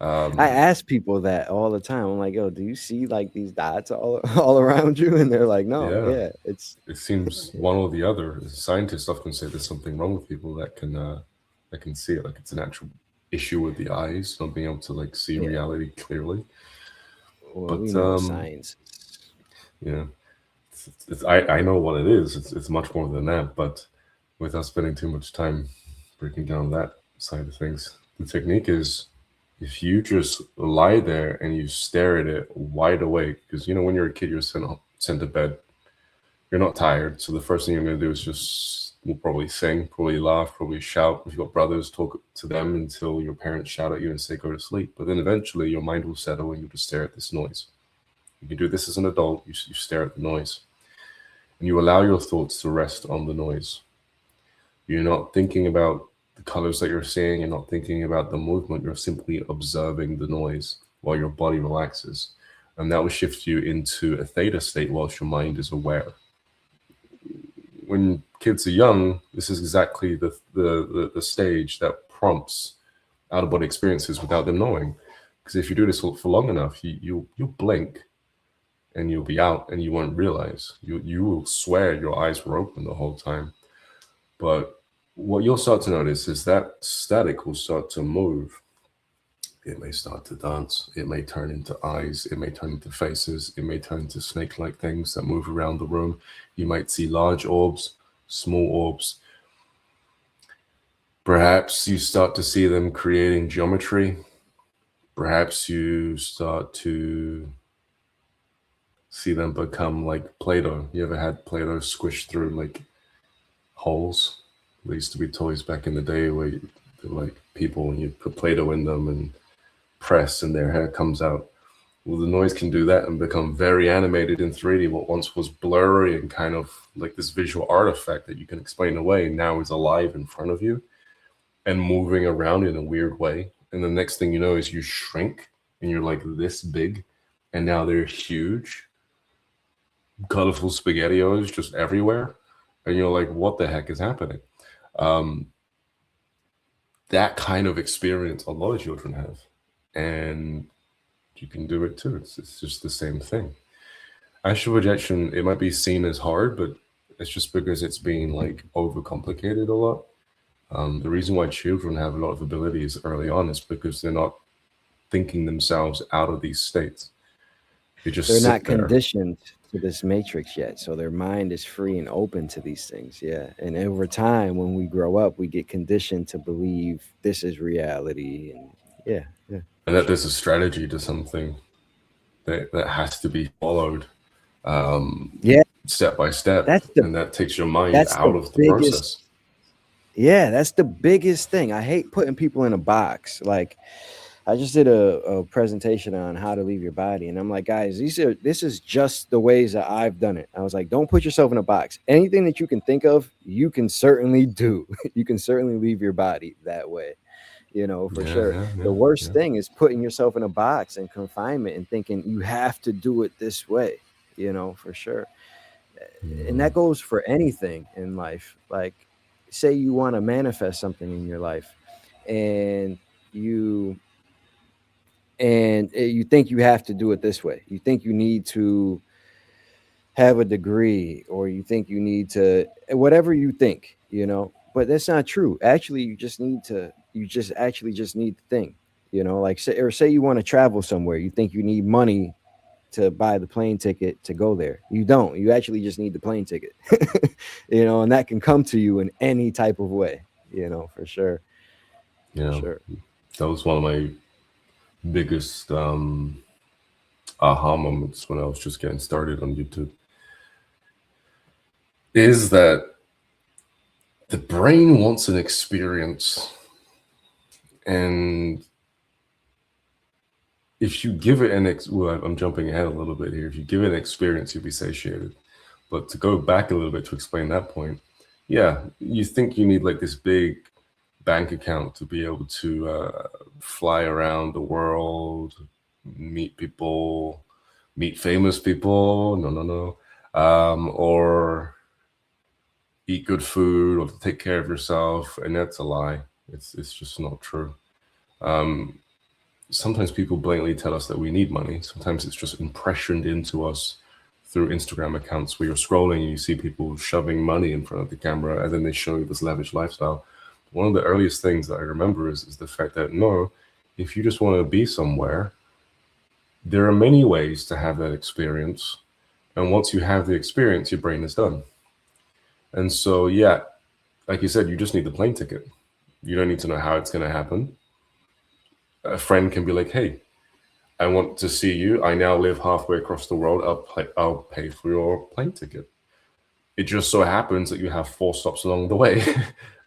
I Um, ask people that all the time. I'm like, "Yo, do you see like these dots all all around you?" And they're like, "No, yeah, yeah, it's it seems one or the other. Scientists often say there's something wrong with people that can see it, like it's an actual issue with the eyes, not being able to like see yeah." reality clearly. Well, we But know it's science. yeah, I know what it is. It's much more than that. But without spending too much time breaking down that side of things, the technique is if you just lie there and you stare at it wide awake, because when you're a kid, you're sent to bed. You're not tired, so the first thing you're gonna do is just will probably sing, probably laugh, probably shout. If you've got brothers, talk to them until your parents shout at you and say go to sleep. But then eventually your mind will settle and you just stare at this noise. You can do this as an adult. You stare at the noise and you allow your thoughts to rest on the noise. You're not thinking about the colors that you're seeing. You're not thinking about the movement. You're simply observing the noise while your body relaxes. And that will shift you into a theta state whilst your mind is aware. When kids are young, this is exactly the stage that prompts out of body experiences without them knowing. Because if you do this for long enough, you'll blink and you'll be out and you won't realize. You will swear your eyes were open the whole time. But what you'll start to notice is that static will start to move. It may start to dance. It may turn into eyes. It may turn into faces. It may turn into snake like things that move around the room. You might see large orbs, small orbs. Perhaps you start to see them creating geometry. Perhaps you start to see them become like Play Doh. You ever had Play Doh squished through like holes? There used to be toys back in the day where like people and you put Play Doh in them and press and their hair comes out. Well, the noise can do that and become very animated in 3D. What once was blurry and kind of like this visual artifact that you can explain away now is alive in front of you and moving around in a weird way. And the next thing you know is you shrink and you're like this big and now they're huge, colorful spaghettios just everywhere. And you're like, what the heck is happening? Um, that kind of experience a lot of children have, and you can do it too. It's just the same thing. Astral projection, it might be seen as hard, but it's just because it's being like overcomplicated a lot. The reason why children have a lot of abilities early on is because they're not thinking themselves out of these states. They They're just not sit there. conditioned to this matrix yet, so their mind is free and open to these things. Yeah, and over time, when we grow up, we get conditioned to believe this is reality, and yeah, yeah, And for that sure. there's a strategy to something that has to be followed Yeah, step by step. that's the And that takes your mind that's out the of the biggest. process. Yeah, that's the biggest thing. I hate putting people in a box. Like I just did a presentation on how to leave your body, and I'm like, guys, this is just the ways that I've done it. I was like, don't put yourself in a box. Anything that you can think of, you can certainly do. You can certainly leave your body that way. For Yeah, sure. yeah, The yeah, worst yeah. thing is putting yourself in a box and confinement and thinking you have to do it this way. For sure. And Mm, that goes for anything in life. Like, say you want to manifest something in your life, and you you think you have to do it this way. You think you need to have a degree, or you think you need to whatever you think, but that's not true. Actually, you just actually just need the thing. Like say you want to travel somewhere, you think you need money to buy the plane ticket to go there. You don't. You actually just need the plane ticket. And that can come to you in any type of way, for sure. For yeah. sure. That was one of my biggest aha moments when I was just getting started on YouTube. Is that the brain wants an experience, and if you give it well, I'm jumping ahead a little bit here. If you give it an experience, you'll be satiated. But to go back a little bit to explain that point, yeah, you think you need like this big bank account to be able to fly around the world, meet people, meet famous people. No, no, no. Or eat good food or to take care of yourself, and that's a lie. It's just not true. Um, Sometimes people blatantly tell us that we need money. Sometimes it's just impressioned into us through Instagram accounts where you're scrolling and you see people shoving money in front of the camera and then they show you this lavish lifestyle. One of the earliest things that I remember is the fact that no, if you just want to be somewhere, there are many ways to have that experience. And once you have the experience, your brain is done. And so, yeah, like you said, you just need the plane ticket. You don't need to know how it's going to happen. A friend can be like, hey, I want to see you. I now live halfway across the world. I'll pay for your plane ticket. It just so happens that you have 4 stops along the way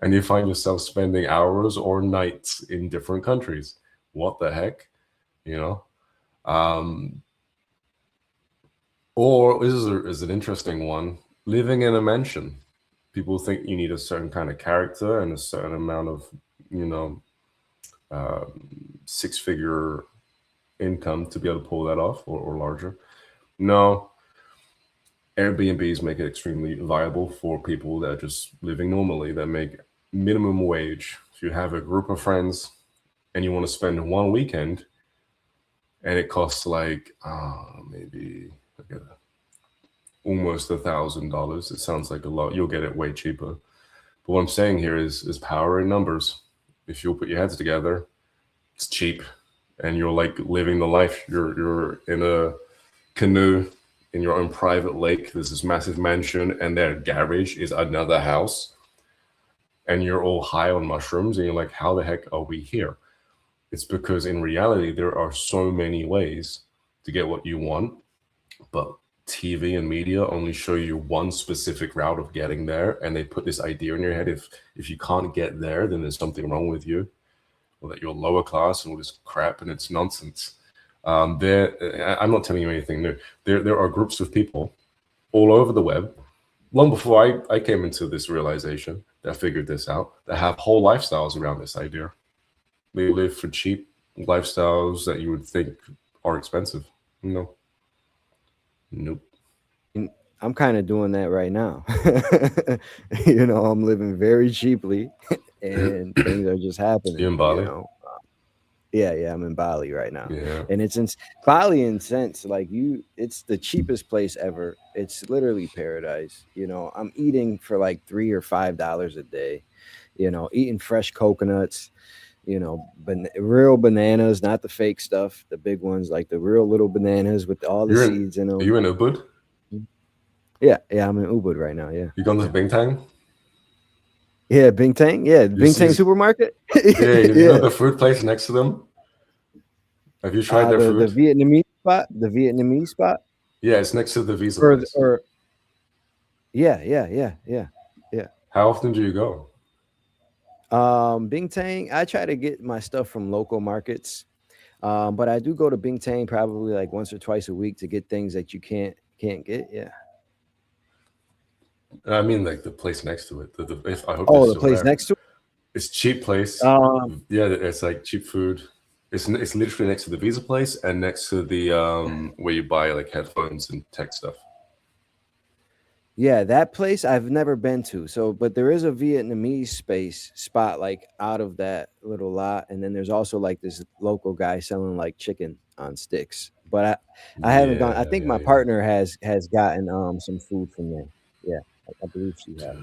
and you find yourself spending hours or nights in different countries. What the heck? You know? Um, or is an interesting one, living in a mansion. People think you need a certain kind of character and a certain amount of, you know, uh, 6 figure income to be able to pull that off or larger. No, Airbnbs make it extremely viable for people that are just living normally that make minimum wage. If you have a group of friends and you want to spend one weekend and it costs like maybe like almost $1,000, it sounds like a lot. You'll get it way cheaper. But what I'm saying here is power in numbers. If you'll put your heads together, it's cheap, and you're like living the life. You're in a canoe in your own private lake. There's this massive mansion, and their garage is another house, and you're all high on mushrooms, and you're like, how the heck are we here? It's because in reality, there are so many ways to get what you want, but TV and media only show you one specific route of getting there, and they put this idea in your head: if you can't get there, then there's something wrong with you, or that you're lower class and all this crap, and it's nonsense. I'm not telling you anything new. There are groups of people all over the web, long before I came into this realization, that figured this out, that have whole lifestyles around this idea. They live for cheap lifestyles that you would think are expensive. No, nope. I'm kind of doing that right now. I'm living very cheaply, and things are just You happening. in Bali? Yeah, yeah, I'm in Bali right now, Yeah. and it's in Bali in sense like it's the cheapest place ever. It's literally paradise. I'm eating for like $3 or $5 a day. Eating fresh coconuts. Real bananas, not the fake stuff, the big ones, like the real little bananas with all the You're in. seeds in Are them. you in Ubud? Yeah, yeah, I'm in Ubud right now. Yeah, You gone to yeah. Bintang? Yeah, Bingtang. Yeah, You see? Bingtang supermarket. Yeah. You know Yeah. the food place next to them? Have you tried their The food? Vietnamese spot, the Vietnamese spot, Yeah, it's next to the visa or place. yeah, yeah, yeah, yeah, yeah. How often do you go? Bingtang. I try to get my stuff from local markets, but I do go to Bingtang probably like once or twice a week to get things that you can't get. Yeah. I mean, like the place next to it. If I hope they're Oh, the still place there. next to It's cheap it. place. Yeah, it's like cheap food. It's literally next to the visa place and next to the where you buy like headphones and tech stuff. Yeah, that place I've never been to. So, but there is a Vietnamese space spot like out of that little lot, and then there's also like this local guy selling like chicken on sticks. But I haven't gone. I Yeah, think yeah, my yeah. partner has gotten some food from there. Yeah, I believe she has.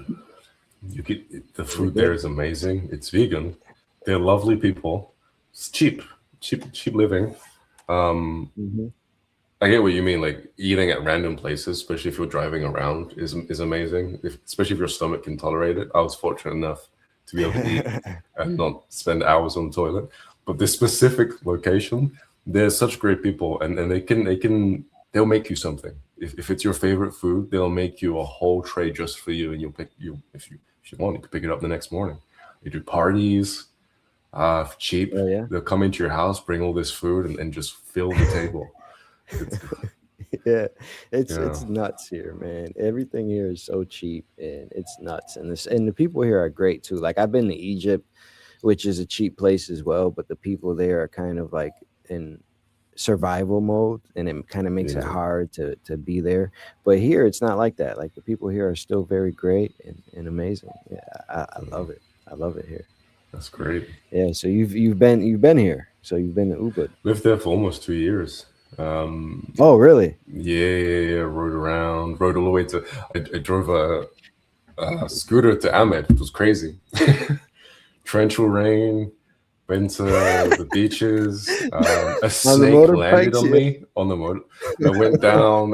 You get the Is it food there good? is amazing. It's vegan. They're lovely people. It's cheap, cheap living. Um, Hmm. I get what you mean. Like eating at random places, especially if you're driving around, is amazing. Especially if your stomach can tolerate it. I was fortunate enough to be able to eat and not spend hours on the toilet. But this specific location, they're such great people, and they'll make you something. If it's your favorite food, they'll make you a whole tray just for you, and you'll pick you if you want, you can pick it up the next morning. They do parties, cheap. Oh yeah. They'll come into your house, bring all this food, and just fill the table. It's Yeah, yeah, it's nuts here, man. Everything here is so cheap and it's nuts. And the people here are great too. Like I've been to Egypt, which is a cheap place as well, but the people there are kind of like in survival mode, and it kind of makes it yeah, hard to be there. But here it's not like that. Like the people here are still very great and amazing. Yeah, I love it. I love it here. that's great. Yeah, so you've been here. So you've been to Ubud. Lived there for almost 2 years. Um, Oh, really? yeah. Rode around, rode all the way to. I drove a scooter to Ahmed. It was crazy. Torrential rain. Went to the beaches. A On the snake landed motorbikes? on Yeah. me on the motor. I went down.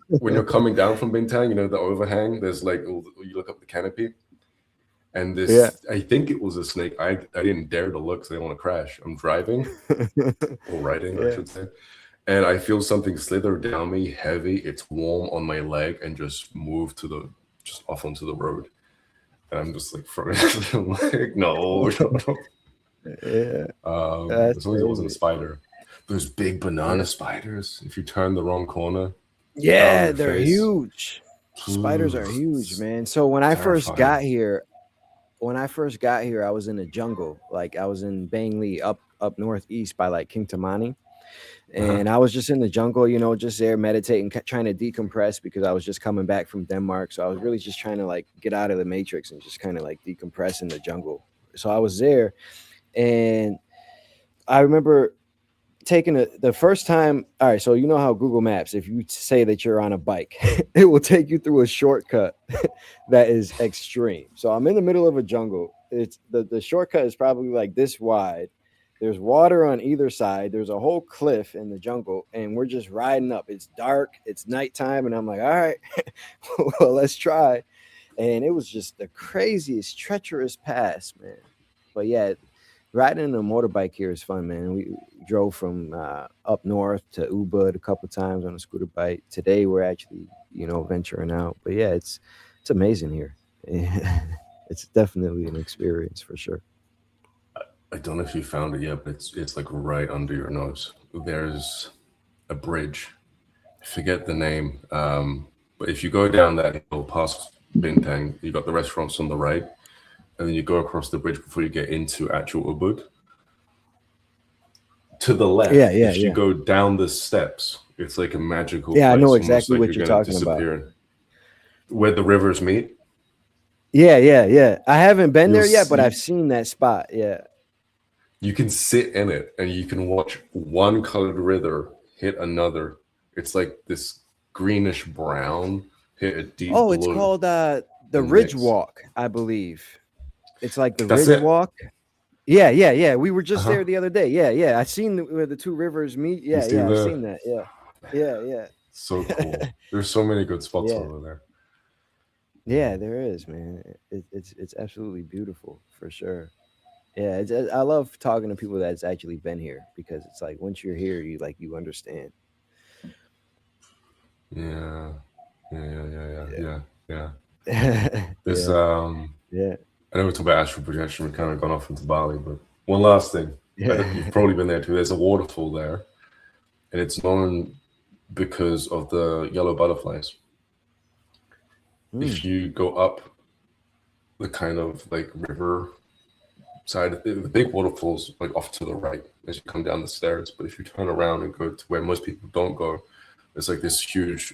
When you're coming down from Bintang, you know the overhang. There's like you look up the canopy, and Yeah. this. I think it was a snake. I didn't dare to look because I didn't want to crash. I'm driving or riding, I Yeah. should say, and I feel something slither down me, heavy. It's warm on my leg, and just move to the just off onto the road. And I'm just like, like no, no. Yeah. That's As long as it wasn't a crazy. spider. Those big banana Yeah. spiders. If you turn the wrong corner, right on Yeah, your they're face. huge. Spiders Ooh, are huge, it's man. So terrifying. when I first got here, I was in the jungle. Like I was in Bangli up northeast by like King Tamani. Uh-huh. And I was just in the jungle, just there meditating, trying to decompress because I was just coming back from Denmark. So I was really just trying to like get out of the matrix and just kind of like decompress in the jungle. So I was there, and I remember taking the first time. All right, so you know how Google Maps, if you say that you're on a bike, it will take you through a shortcut that is extreme. So I'm in the middle of a jungle. It's the shortcut is probably like this wide. There's water on either side. There's a whole cliff in the jungle, and we're just riding up. It's dark. It's nighttime, and I'm like, all right, well, let's try. And it was just the craziest, treacherous pass, man. But yeah, riding a motorbike here is fun, man. We drove from up north to Ubud a couple times on a scooter bike. Today we're actually, venturing out. But yeah, it's amazing here. It's definitely an experience for sure. I don't know if you found it yet, but it's like right under your nose. There's a bridge. I forget the name. But if you go down that hill past Bintang, you got the restaurants on the right, and then you go across the bridge before you get into actual Ubud. To the Yeah, left, yeah, if you yeah. go down the steps, it's like a magical Yeah, I know place, almost exactly like what you're you're gonna talking about. disappear. where the rivers meet. Yeah, yeah, yeah. I haven't been You'll there yet, but I've see seen that spot. Yeah. you can sit in it and you can watch one colored river hit another. It's like this greenish brown hit a deep Oh, it's blue called the and Ridge mix. Walk, I believe. It's like the That's Ridge it. Walk. Yeah, yeah, yeah. We were just Uh-huh. there the other day. Yeah, yeah. I seen where the two rivers meet. You Yeah, see yeah. I've the seen that. Yeah, yeah, so yeah. cool. There's so many good spots Yeah, over there. yeah. There is, man. It's absolutely beautiful for sure. Yeah, I love talking to people that's actually been here because it's like once you're here, you understand. Yeah. Yeah. Yeah. There's Yeah, yeah, I know we talk about astral projection, we've kind of gone off into Bali, but one last thing. You've yeah. probably been there too. There's a waterfall there, and it's known because of the yellow butterflies. If Mm. you go up the kind of like river side, the big waterfalls like off to the right as you come down the stairs. But if you turn around and go to where most people don't go, there's like this huge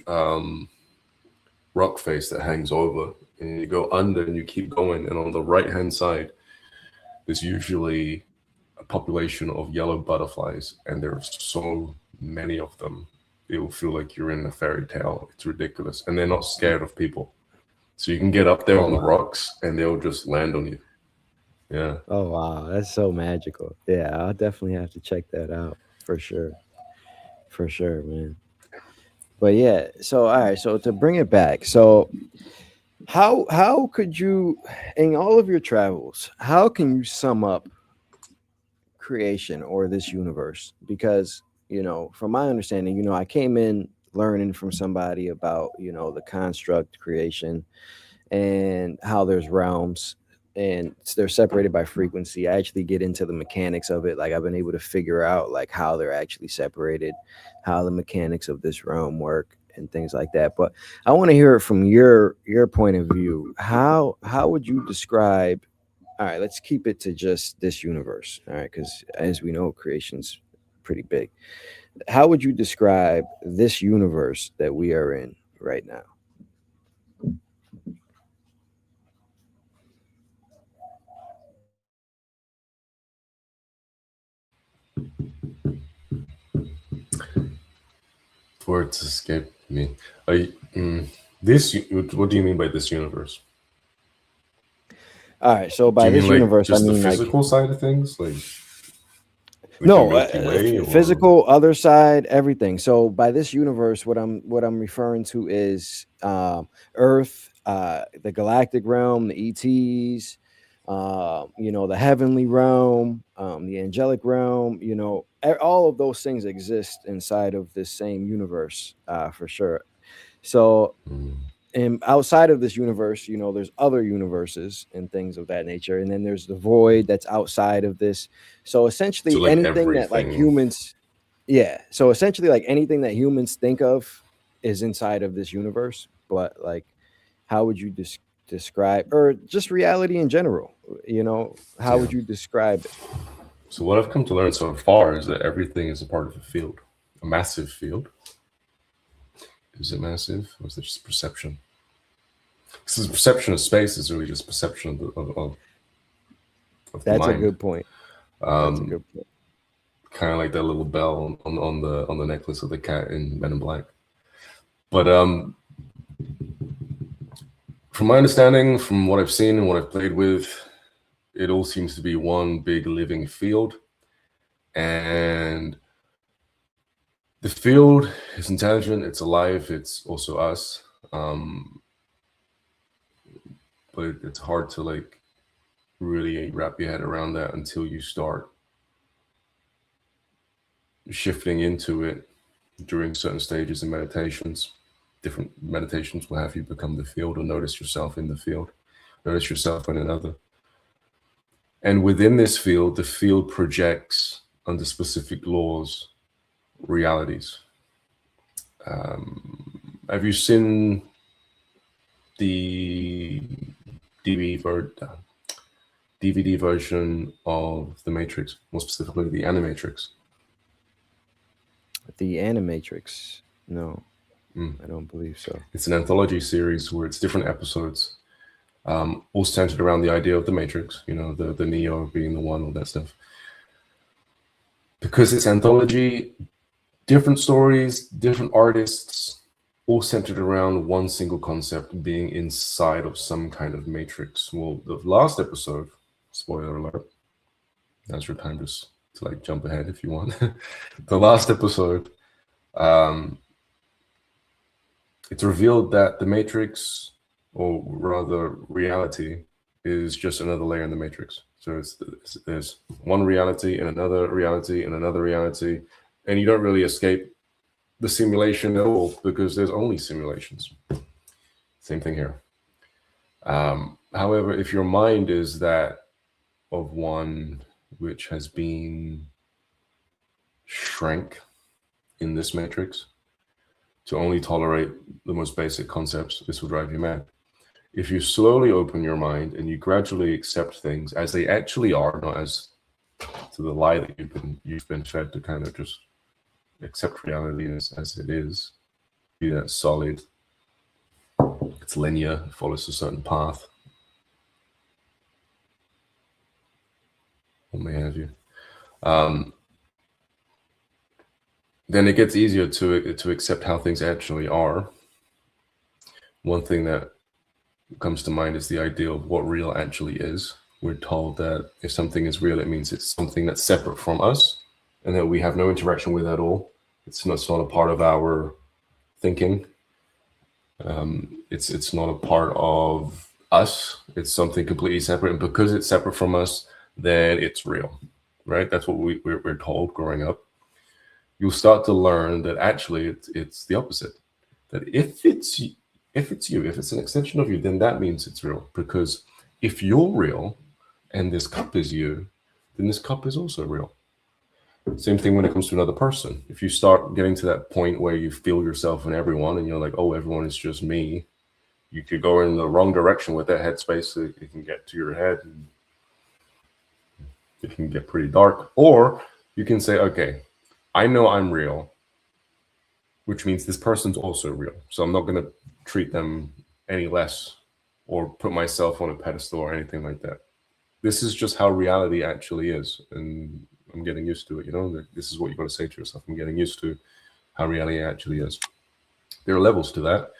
rock face that hangs over, and you go under and you keep going. And on the right hand side, there's usually a population of yellow butterflies, and there are so many of them. It will feel like you're in a fairy tale. It's ridiculous, and they're not scared of people. So you can get up there Oh on the wow. rocks, and they'll just land on you. Yeah, Oh wow. That's so magical. Yeah, I'll definitely have to check that out for sure. For sure, man. But yeah, so all right, so to bring it back, so how could you in all of your travels, how can you sum up creation or this universe? Because, from my understanding, I came in learning from somebody about, the construct creation and how there's realms and they're separated by frequency. I actually get into the mechanics of it. Like I've been able to figure out like how they're actually separated, how the mechanics of this realm work and things like that. But I want to hear it from your point of view. How would you describe, all right, let's keep it to just this universe. All right, because as we know, creation's pretty big. How would you describe this universe that we are in right now? words escape me. I this. What do you mean by this universe? All right, so Do by you mean this like universe, I just the mean like physical side of things, like the no, Milky Way, or physical, other side, everything. So by this universe, what I'm referring to is Earth, the galactic realm, the ETs, the heavenly realm, the angelic realm. All of those things exist inside of this same universe, for sure. So mm, and outside of this universe, there's other universes and things of that nature, and then there's the void that's outside of this. So so essentially like anything that like everything? humans, yeah, so essentially like anything that humans think of is inside of this universe. But like how would you describe, or just reality in general, how Yeah. would you describe it? So what I've come to learn so far is that everything is a part of a field, a massive field. Is it massive, or is it just perception? Because the perception of space is really just perception of the That's a mind. good point. That's a Um, good point. kind of like that little bell on the necklace of the cat in Men in Black. But from my understanding, from what I've seen and what I've played with, it all seems to be one big living field, and the field is intelligent, it's alive, it's also us. Um, but it's hard to like really wrap your head around that until you start shifting into it during certain stages in meditations. Different meditations will have you become the field or notice yourself in the field, notice yourself in another. And within this field, the field projects under specific laws, realities. Have you seen the DVD version of The Matrix, more specifically the Animatrix? The Animatrix, no. I don't believe so. It's an anthology series where it's different episodes, all centered around the idea of the Matrix. You know, the Neo being the one, all that stuff. Because it's anthology, different stories, different artists, all centered around one single concept, being inside of some kind of matrix. Well, the last episode, spoiler alert, that's your time to like jump ahead if you want. The last episode, um, it's revealed that the matrix, or rather reality, is just another layer in the matrix. So there's one reality and another reality and another reality, and you don't really escape the simulation at all because there's only simulations. Same thing here. However, if your mind is that of one which has been shrank in this matrix to only tolerate the most basic concepts, this will drive you mad. If you slowly open your mind and you gradually accept things as they actually are, not as to the lie that you've been fed to kind of just accept reality as it is, be that solid, it's linear, it follows a certain path, what may have you. Then it gets easier to accept how things actually are. One thing that comes to mind is the idea of what real actually is. We're told that if something is real, it means it's something that's separate from us and that we have no interaction with at all. It's not a part of our thinking. It's not a part of us. It's something completely separate. And because it's separate from us, then it's real, right? That's what we're told growing up. You'll start to learn that actually it's the opposite. That if it's you, if it's an extension of you, then that means it's real. Because if you're real and this cup is you, then this cup is also real. Same thing when it comes to another person. If you start getting to that point where you feel yourself in everyone and you're like, oh, everyone is just me, you could go in the wrong direction with that headspace. It can get to your head and it can get pretty dark. Or you can say, okay, I know I'm real, which means this person's also real. So I'm not going to treat them any less or put myself on a pedestal or anything like that. This is just how reality actually is. And I'm getting used to it. You know, this is what you've got to say to yourself. I'm getting used to how reality actually is. There are levels to that.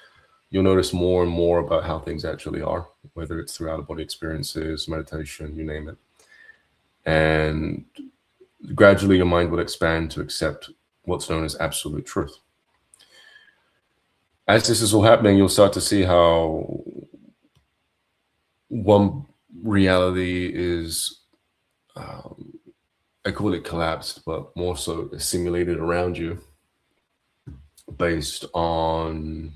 You'll notice more and more about how things actually are, whether it's through out-of-body experiences, meditation, you name it. And gradually your mind will expand to accept what's known as absolute truth. As this is all happening, you'll start to see how one reality is, I call it collapsed, but more so simulated around you based on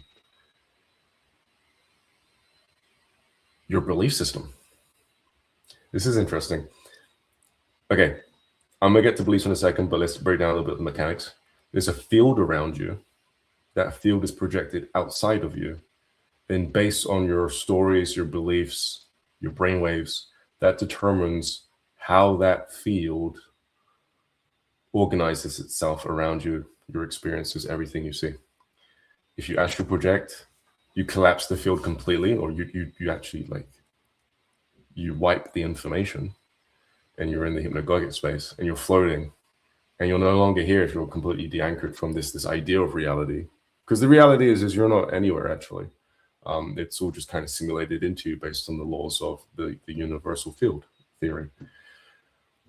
your belief system. This is interesting. Okay, I'm going to get to beliefs in a second, but let's break down a little bit of the mechanics. There's a field around you. That field is projected outside of you. Then based on your stories, your beliefs, your brainwaves, that determines how that field organizes itself around you, your experiences, everything you see. If you astral project, you collapse the field completely, or you actually you wipe the information and you're in the hypnagogic space and you're floating and you're no longer here if you're completely de-anchored from this idea of reality. Because the reality is you're not anywhere actually. It's all just kind of simulated into you based on the laws of the universal field theory.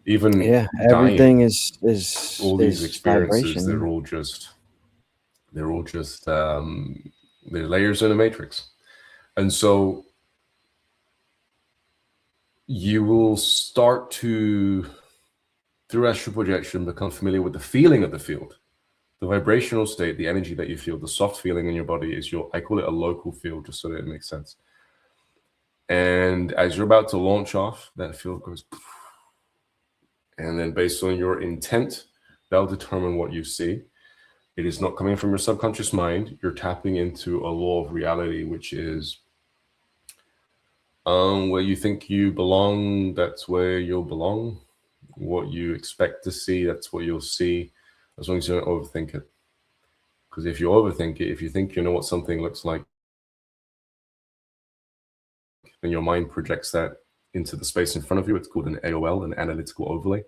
Even Yeah, everything dying, is all these is experiences, vibration. they're layers in a matrix. And so you will start to, through astral projection, become familiar with the feeling of the field. The vibrational state, the energy that you feel, the soft feeling in your body is I call it a local field, just so that it makes sense. And as you're about to launch off, that field goes, and then based on your intent, that'll determine what you see. It is not coming from your subconscious mind. You're tapping into a law of reality, which is where you think you belong, that's where you'll belong. What you expect to see, that's what you'll see, as long as you don't overthink it. Because if you overthink it, if you think you know what something looks like, then your mind projects that into the space in front of you. It's called an AOL, an analytical overlay.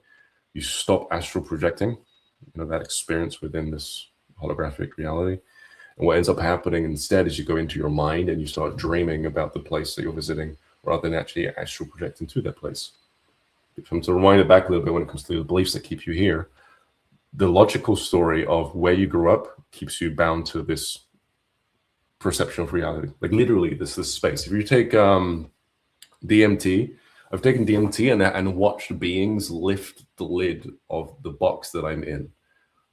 You stop astral projecting, that experience within this holographic reality. And what ends up happening instead is you go into your mind and you start dreaming about the place that you're visiting rather than actually astral projecting to that place. If I'm to rewind it back a little bit when it comes to the beliefs that keep you here, the logical story of where you grew up keeps you bound to this perception of reality. Like literally, this is space. If you take DMT, I've taken DMT and watched beings lift the lid of the box that I'm in.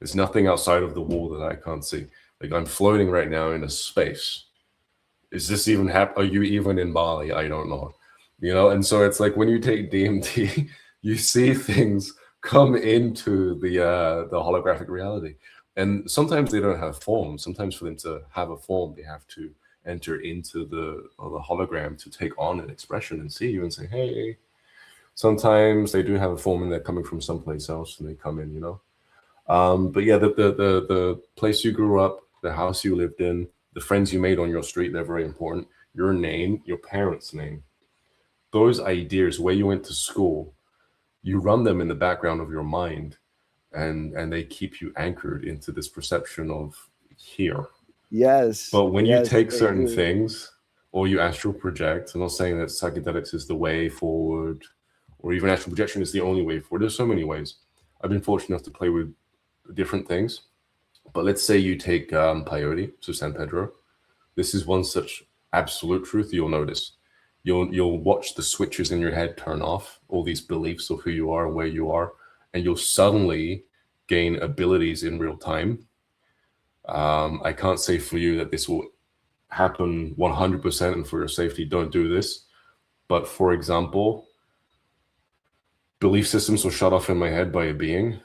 There's nothing outside of the wall that I can't see. Like I'm floating right now in a space. Is this even Are you even in Bali? I don't know. And so it's like when you take DMT, you see things come into the holographic reality. And sometimes they don't have form. Sometimes for them to have a form, they have to enter into the hologram to take on an expression and see you and say, hey. Sometimes they do have a form and they're coming from someplace else and they come in, But yeah, the place you grew up, the house you lived in, the friends you made on your street, they're very important. Your name, your parents' name, those ideas, where you went to school, you run them in the background of your mind, and they keep you anchored into this perception of here. Yes, But when you yes, take they certain do. things or you astral project, I'm not saying that psychedelics is the way forward or even astral projection is the only way forward. There's so many ways. I've been fortunate enough to play with different things. But let's say you take peyote, so San Pedro. This is one such absolute truth you'll notice. You'll watch the switches in your head turn off, all these beliefs of who you are, where you are, and you'll suddenly gain abilities in real time. I can't say for you that this will happen 100% and for your safety, don't do this. But for example, belief systems were shut off in my head by a being,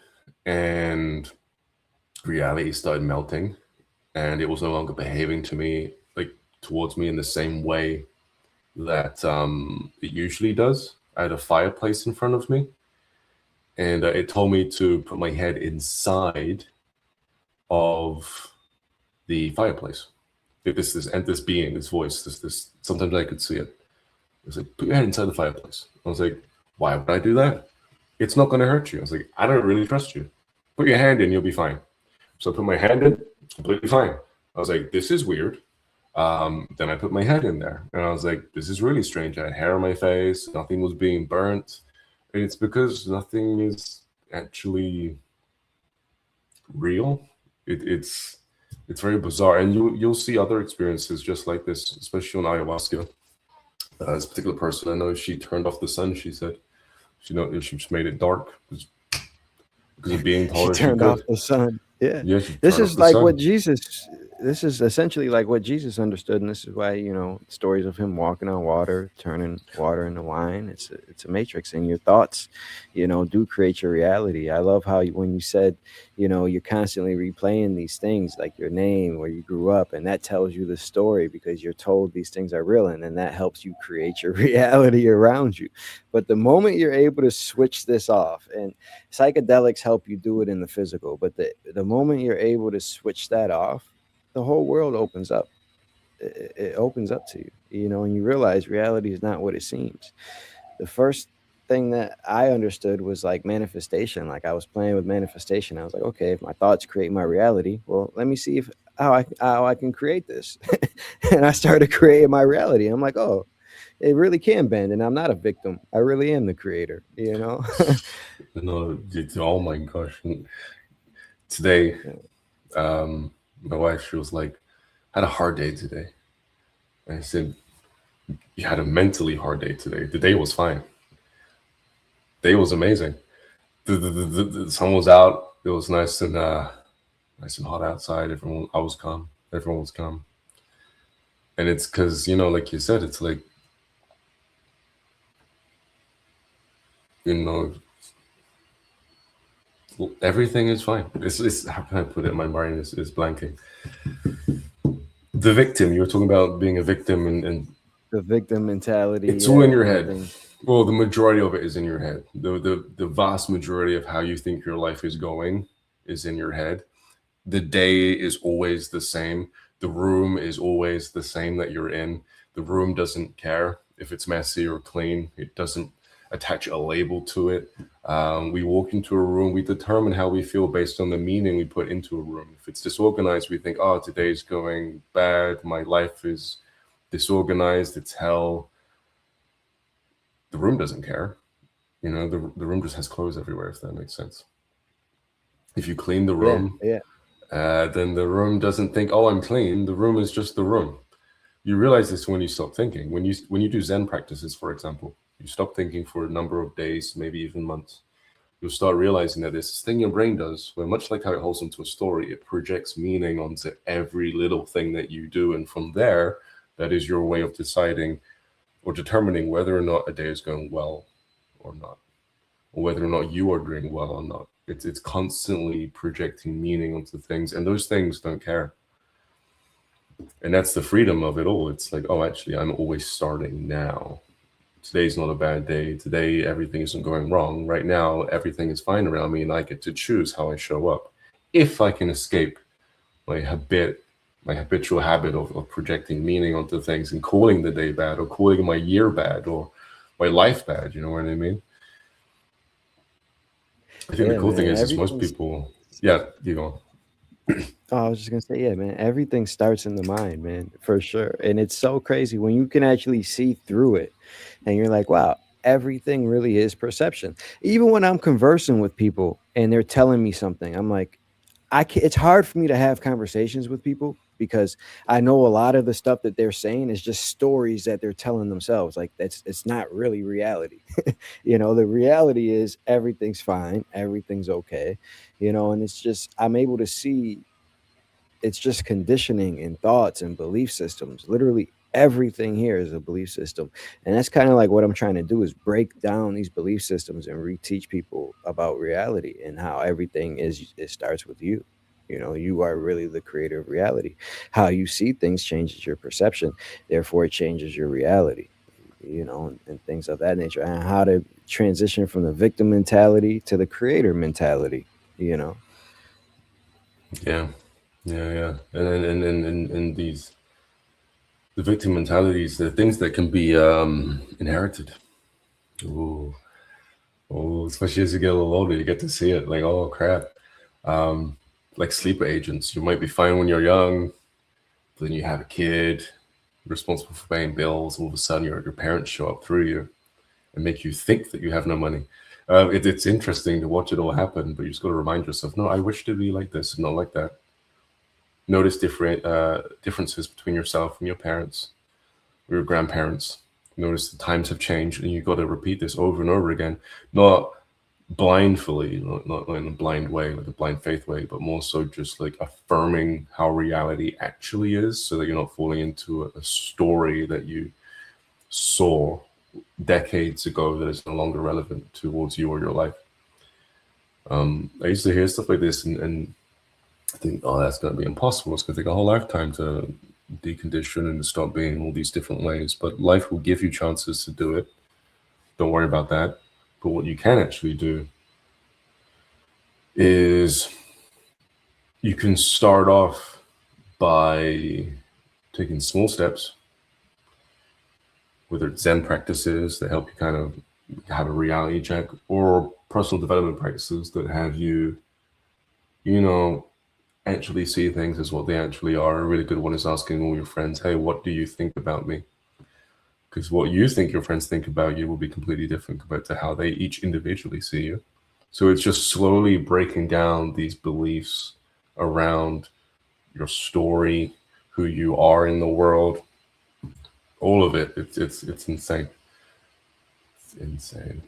and reality started melting, and it was no longer behaving to me like towards me in the same way that it usually does. I had a fireplace in front of me, and it told me to put my head inside of the fireplace. This being, this voice, this. Sometimes I could see it. It was like, put your head inside the fireplace. I was like, why would I do that? It's not going to hurt you. I was like, I don't really trust you. Put your hand in, you'll be fine. So I put my hand in, it's completely fine. I was like, this is weird. Then I put my head in there, and I was like, this is really strange. I had hair on my face, nothing was being burnt. And it's because nothing is actually real. It's very bizarre, and you'll see other experiences just like this, especially on ayahuasca. This particular person I know, she turned off the sun. She said, she just made it dark because a being She told her she turned off could. the sun. Yeah. Yeah, she This turned off is the like what sun. Jesus this is essentially like what Jesus understood, and this is why, stories of him walking on water, turning water into wine. It's a matrix, and your thoughts, do create your reality. I love how when you said, you're constantly replaying these things like your name, where you grew up, and that tells you the story because you're told these things are real, and then that helps you create your reality around you. But the moment you're able to switch this off, and psychedelics help you do it in the physical, but the moment you're able to switch that off, the whole world opens up. It opens up to you, and you realize reality is not what it seems. The first thing that I understood was like manifestation. Like I was playing with manifestation. I was like, okay, if my thoughts create my reality, well, let me see if how I can create this. And I started creating my reality. I'm like, oh, it really can bend, and I'm not a victim. I really am the creator. No, oh my gosh. Today, my wife, she was like, had a hard day today. And I said, you had a mentally hard day today. The day was fine. The day was amazing. The sun was out. It was nice and hot outside. I was calm. Everyone was calm. And it's because, like you said, it's like, you know, everything is fine. It's how can I put it? My brain is blanking. The victim, you were talking about being a victim, and The victim mentality, it's all in yeah, your and head. things. Well, the majority of it is in your head. The vast majority of how you think your life is going is in your head. The day is always the same. The room is always the same that you're in. The room doesn't care if it's messy or clean. It doesn't attach a label to it. We walk into a room, we determine how we feel based on the meaning we put into a room. If it's disorganized, we think, oh, today's going bad. My life is disorganized. It's hell. The room doesn't care. The room just has clothes everywhere, if that makes sense. If you clean the Yeah, room, yeah, then the room doesn't think, "Oh, I'm clean." The room is just the room. You realize this when you stop thinking. When you do Zen practices, for example, you stop thinking for a number of days, maybe even months. You'll start realizing that this thing your brain does, where much like how it holds onto a story, it projects meaning onto every little thing that you do, and from there, that is your way of deciding or determining whether or not a day is going well or not, or whether or not you are doing well or not. It's constantly projecting meaning onto things, and those things don't care. And that's the freedom of it all. It's like, oh, actually, I'm always starting now. Today's not a bad day. Today, everything isn't going wrong. Right now, everything is fine around me, and I get to choose how I show up. If I can escape my habitual habit of projecting meaning onto things and calling the day bad, or calling my year bad, or my life bad, you know what I mean? I think the yeah, cool thing man. is most people, yeah, you know, Oh, I was just gonna say, yeah, man. Everything starts in the mind, man, for sure. And it's so crazy when you can actually see through it, and you're like, wow, everything really is perception. Even when I'm conversing with people and they're telling me something, I'm like, I can, it's hard for me to have conversations with people because I know a lot of the stuff that they're saying is just stories that they're telling themselves. Like that's it's not really reality. The reality is everything's fine, everything's okay. And it's just I'm able to see it's just conditioning and thoughts and belief systems. Literally everything here is a belief system. And that's kind of like what I'm trying to do is break down these belief systems and reteach people about reality and how everything is it starts with you. You are really the creator of reality. How you see things changes your perception, therefore it changes your reality. And things of that nature, and how to transition from the victim mentality to the creator mentality, you know. yeah, yeah. And these the victim mentalities, the things that can be inherited. Ooh, oh, especially as you get a little older, you get to see it. Like, oh crap, um, like sleeper agents. You might be fine when you're young, but then you have a kid, responsible for paying bills. All of a sudden, your parents show up through you and make you think that you have no money. It's interesting to watch it all happen, but you just got to remind yourself, no, I wish to be like this, not like that. Notice different differences between yourself and your parents or your grandparents. Notice the times have changed, and you got to repeat this over and over again, not blindly, not in a blind way, like a blind faith way, but more so just like affirming how reality actually is, so that you're not falling into a story that you saw decades ago that is no longer relevant towards you or your life. I used to hear stuff like this and think, oh, that's going to be impossible. It's going to take a whole lifetime to decondition and to stop being all these different ways. But life will give you chances to do it. Don't worry about that. But what you can actually do is you can start off by taking small steps, whether it's Zen practices that help you kind of have a reality check, or personal development practices that have you, you know, actually see things as what they actually are. A really good one is asking all your friends, hey, what do you think about me? Because what you think your friends think about you will be completely different compared to how they each individually see you. So it's just slowly breaking down these beliefs around your story, who you are in the world, all of it. It's insane. It's insane.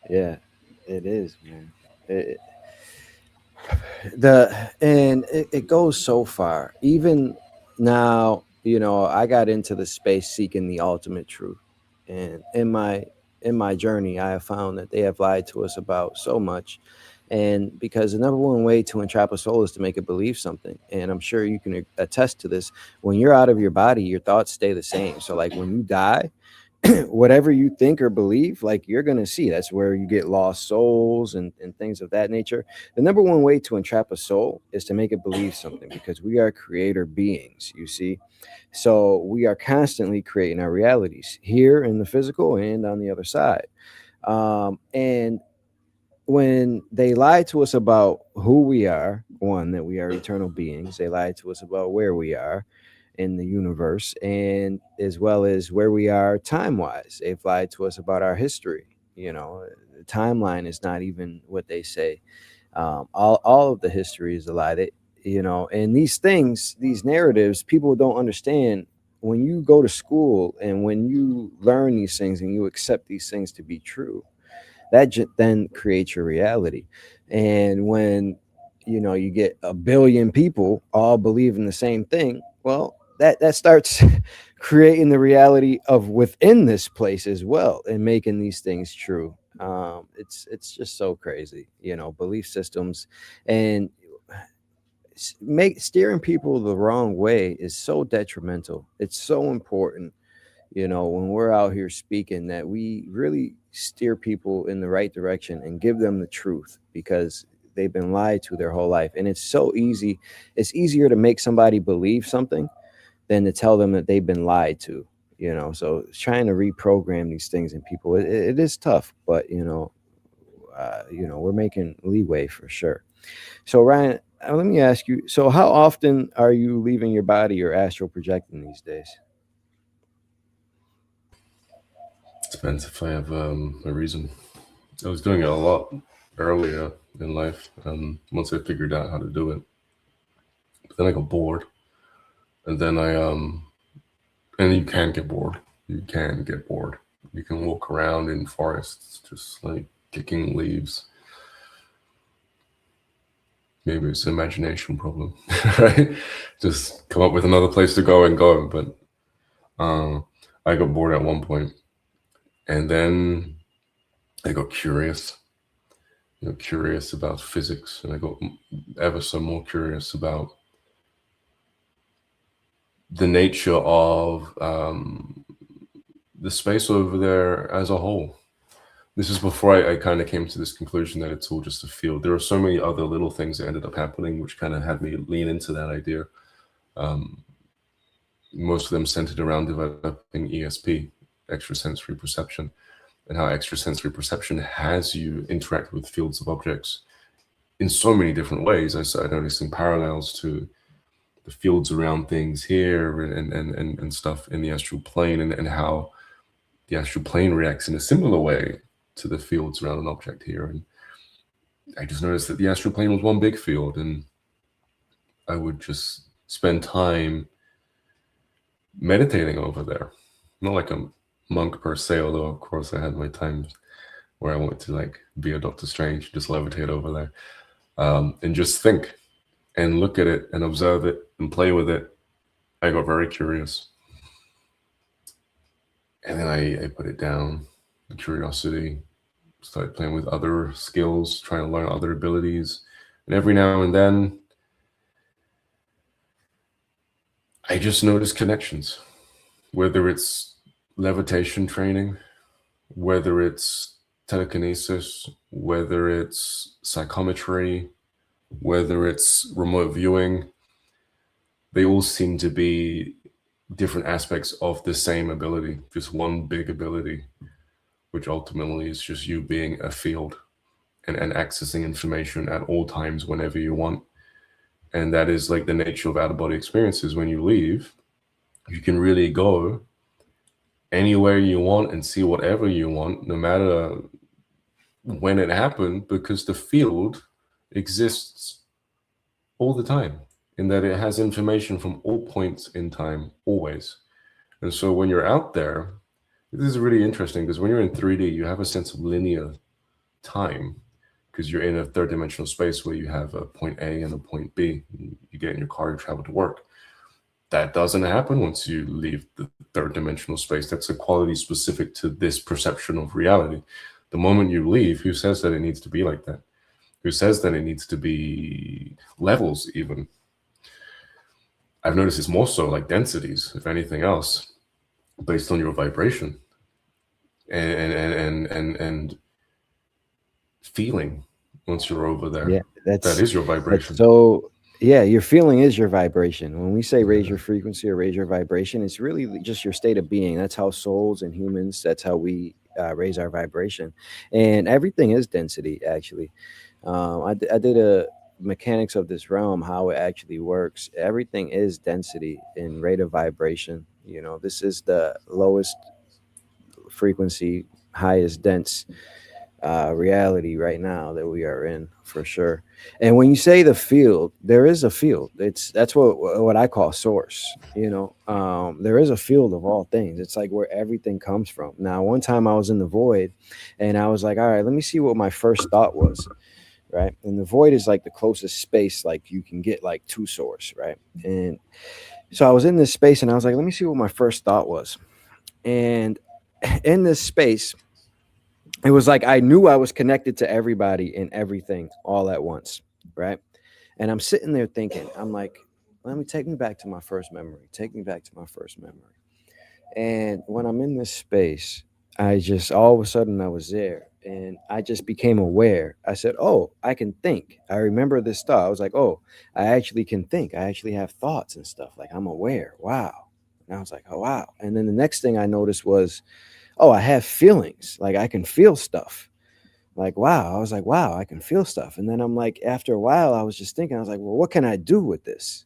Yeah, it is, man. It goes so far. Even now, I got into the space seeking the ultimate truth. And in my journey, I have found that they have lied to us about so much. And because the number one way to entrap a soul is to make it believe something. And I'm sure you can attest to this. When you're out of your body, your thoughts stay the same. So like when you die, whatever you think or believe, like you're going to see. That's where you get lost souls and things of that nature. The number one way to entrap a soul is to make it believe something, because we are creator beings, you see. So we are constantly creating our realities here in the physical and on the other side. And when they lie to us about who we are, one, that we are eternal beings, they lie to us about where we are in the universe, and as well as where we are time wise. They've lied to us about our history. You know, the timeline is not even what they say. All of the history is a lie. And these things, these narratives, people don't understand. When you go to school and when you learn these things and you accept these things to be true, then creates your reality. And when you get a billion people all believing the same thing, well, that starts creating the reality of within this place as well, and making these things true. It's just so crazy, belief systems. And make steering people the wrong way is so detrimental. It's so important, when we're out here speaking, that we really steer people in the right direction and give them the truth, because they've been lied to their whole life. And it's so easy. It's easier to make somebody believe something than to tell them that they've been lied to, so trying to reprogram these things in people, it is tough, but we're making leeway for sure. So Ryan, let me ask you, so how often are you leaving your body or astral projecting these days? Depends if I have a reason. I was doing it a lot earlier in life, once I figured out how to do it. But then I got bored, and then and you can get bored. You can get bored. You can walk around in forests just like kicking leaves. Maybe it's an imagination problem, right? Just come up with another place to go and go. But I got bored at one point, and then I got curious. Curious about physics, and I got ever so more curious about the nature of the space over there as a whole. This is before I kind of came to this conclusion that it's all just a field. There are so many other little things that ended up happening, which kind of had me lean into that idea. Most of them centered around developing ESP, extrasensory perception, and how extrasensory perception has you interact with fields of objects in so many different ways. I started noticing parallels to the fields around things here and stuff in the astral plane, and how the astral plane reacts in a similar way to the fields around an object here. And I just noticed that the astral plane was one big field, and I would just spend time meditating over there. Not like a monk per se, although of course I had my times where I wanted to like be a Doctor Strange, just levitate over there, and just think and look at it and observe it and play with it. I got very curious. And then I put it down, the curiosity, started playing with other skills, trying to learn other abilities. And every now and then, I just noticed connections, whether it's levitation training, whether it's telekinesis, whether it's psychometry, whether it's remote viewing. They all seem to be different aspects of the same ability, just one big ability, which ultimately is just you being a field and accessing information at all times whenever you want. And that is like the nature of out-of-body experiences. When you leave, you can really go anywhere you want and see whatever you want, no matter when it happened, because the field exists all the time, in that it has information from all points in time, always. And so when you're out there, this is really interesting, because when you're in 3D, you have a sense of linear time, because you're in a third dimensional space where you have a point A and a point B. You get in your car, you travel to work. That doesn't happen once you leave the third dimensional space. That's a quality specific to this perception of reality. The moment you leave, who says that it needs to be like that? Who says that it needs to be levels even? I've noticed it's more so like densities, if anything else, based on your vibration. and feeling once you're over there. Yeah, That is your that's vibration. so yeah, your feeling is your vibration. When we say raise your frequency or raise your vibration, it's really just your state of being. That's how souls and humans, that's how we raise our vibration. And everything is density, actually. I did a mechanics of this realm, how it actually works. Everything is density and rate of vibration. You know, this is the lowest frequency, highest dense reality right now that we are in for sure. And when you say the field, there is a field. That's what I call source. You know, there is a field of all things. It's like where everything comes from. Now, one time I was in the void, and I was like, all right, let me see what my first thought was. Right, and the void is like the closest space like you can get like to source. Right, and so I was in this space, and I was like, let me see what my first thought was. And in this space, it was like I knew I was connected to everybody and everything all at once, right? And I'm sitting there thinking, I'm like, let me take me back to my first memory. Take me back to my first memory. And when I'm in this space, I just all of a sudden I was there and I just became aware. I said, "Oh, I can think." I remember this thought. I was like, "Oh, I actually can think. I actually have thoughts and stuff. Like I'm aware." Wow. And I was like, "Oh, wow." And then the next thing I noticed was, "Oh, I have feelings. Like I can feel stuff." Like, wow. I was like, wow, I can feel stuff. And then I'm like, after a while, I was just thinking, I was like, well, what can I do with this?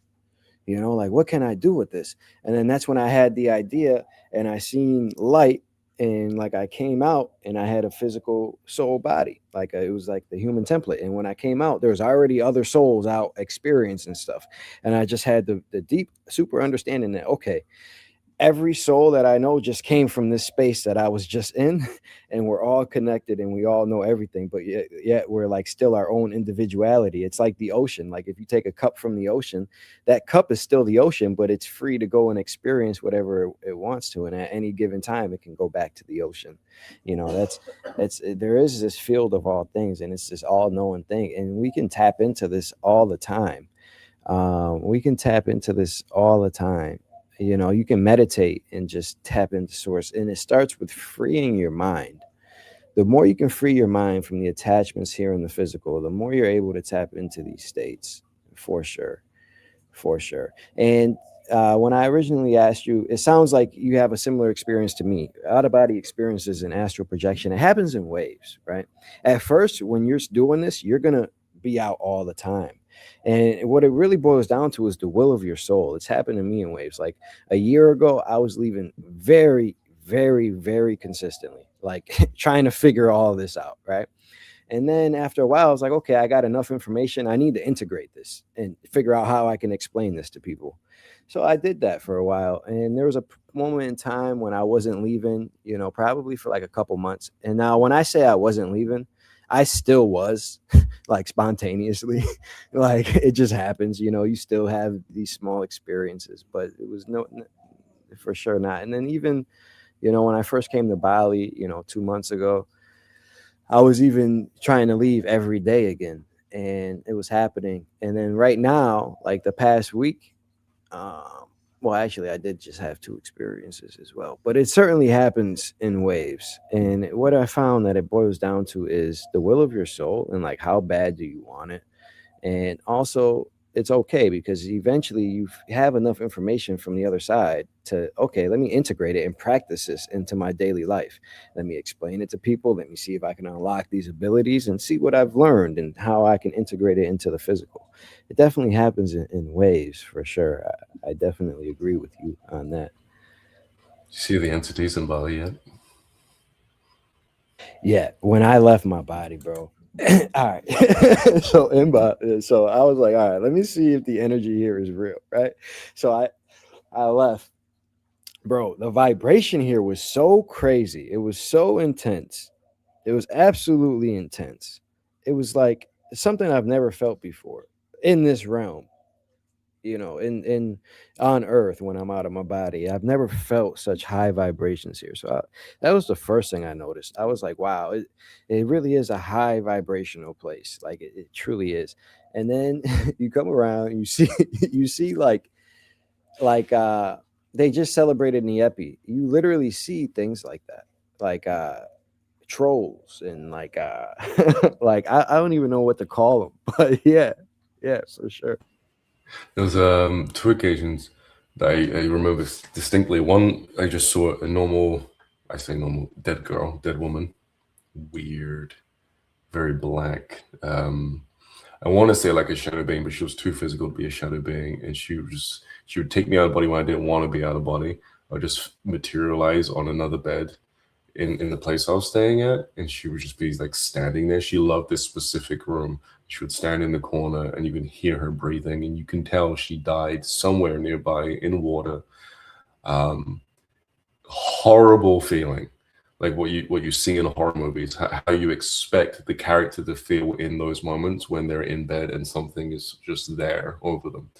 You know, like, what can I do with this? And then that's when I had the idea and I seen light and like I came out and I had a physical soul body. Like it was like the human template. And when I came out, there was already other souls out experiencing stuff. And I just had the deep, super understanding that, okay, every soul that I know just came from this space that I was just in, and we're all connected and we all know everything, but yet we're like still our own individuality. It's like the ocean. Like if you take a cup from the ocean, that cup is still the ocean, but it's free to go and experience whatever it wants to, and at any given time, it can go back to the ocean. You know, that's there is this field of all things, and it's this all-knowing thing, and we can tap into this all the time. We can tap into this all the time. You know, you can meditate and just tap into source, and it starts with freeing your mind. The more you can free your mind from the attachments here in the physical, the more you're able to tap into these states, for sure, for sure. And when I originally asked you, it sounds like you have a similar experience to me. Out of body experiences and astral projection, it happens in waves, right? At first, when you're doing this, you're going to be out all the time. And what it really boils down to is the will of your soul. It's happened to me in waves. Like a year ago, I was leaving very, very, very consistently, like trying to figure all this out, right? And then after a while, I was like, okay, I got enough information. I need to integrate this and figure out how I can explain this to people. So I did that for a while. And there was a moment in time when I wasn't leaving, you know, probably for like a couple months. And now when I say I wasn't leaving, I still was like spontaneously. Like it just happens, you know, you still have these small experiences, but it was for sure not. And then even, you know, when I first came to Bali, you know, 2 months ago, I was even trying to leave every day again, and it was happening. And then right now, like the past week, um, well, actually, I did just have two experiences as well, but it certainly happens in waves. And what I found that it boils down to is the will of your soul and like how bad do you want it, and also it's okay because eventually you have enough information from the other side to, okay, let me integrate it and practice this into my daily life. Let me explain it to people. Let me see if I can unlock these abilities and see what I've learned and how I can integrate it into the physical. It definitely happens in waves for sure. I definitely agree with you on that. You see the entities in Bali yet? Yeah, when I left my body, bro. All right. So I was like, all right, let me see if the energy here is real, right? So I left, bro. The vibration here was so crazy. It was so intense. It was absolutely intense. It was like something I've never felt before in this realm. You know, in on Earth when I'm out of my body, I've never felt such high vibrations here. So that was the first thing I noticed. I was like, wow, it really is a high vibrational place. Like it truly is. And then you come around, you see you see like they just celebrated Niepi. You literally see things like that. like trolls and like like I don't even know what to call them, but yeah, yeah, for sure. There was two occasions that I remember distinctly. One, I just saw a normal, I say normal, dead girl, dead woman, weird, very black. I want to say like a shadow being, but she was too physical to be a shadow being, and she would take me out of body when I didn't want to be out of body. I would just materialize on another bed in the place I was staying at, and she would just be like standing there. She loved this specific room. She would stand in the corner, and you can hear her breathing, and you can tell she died somewhere nearby in water. Um, Horrible feeling, like what you see in horror movies, how you expect the character to feel in those moments when they're in bed and something is just there over them.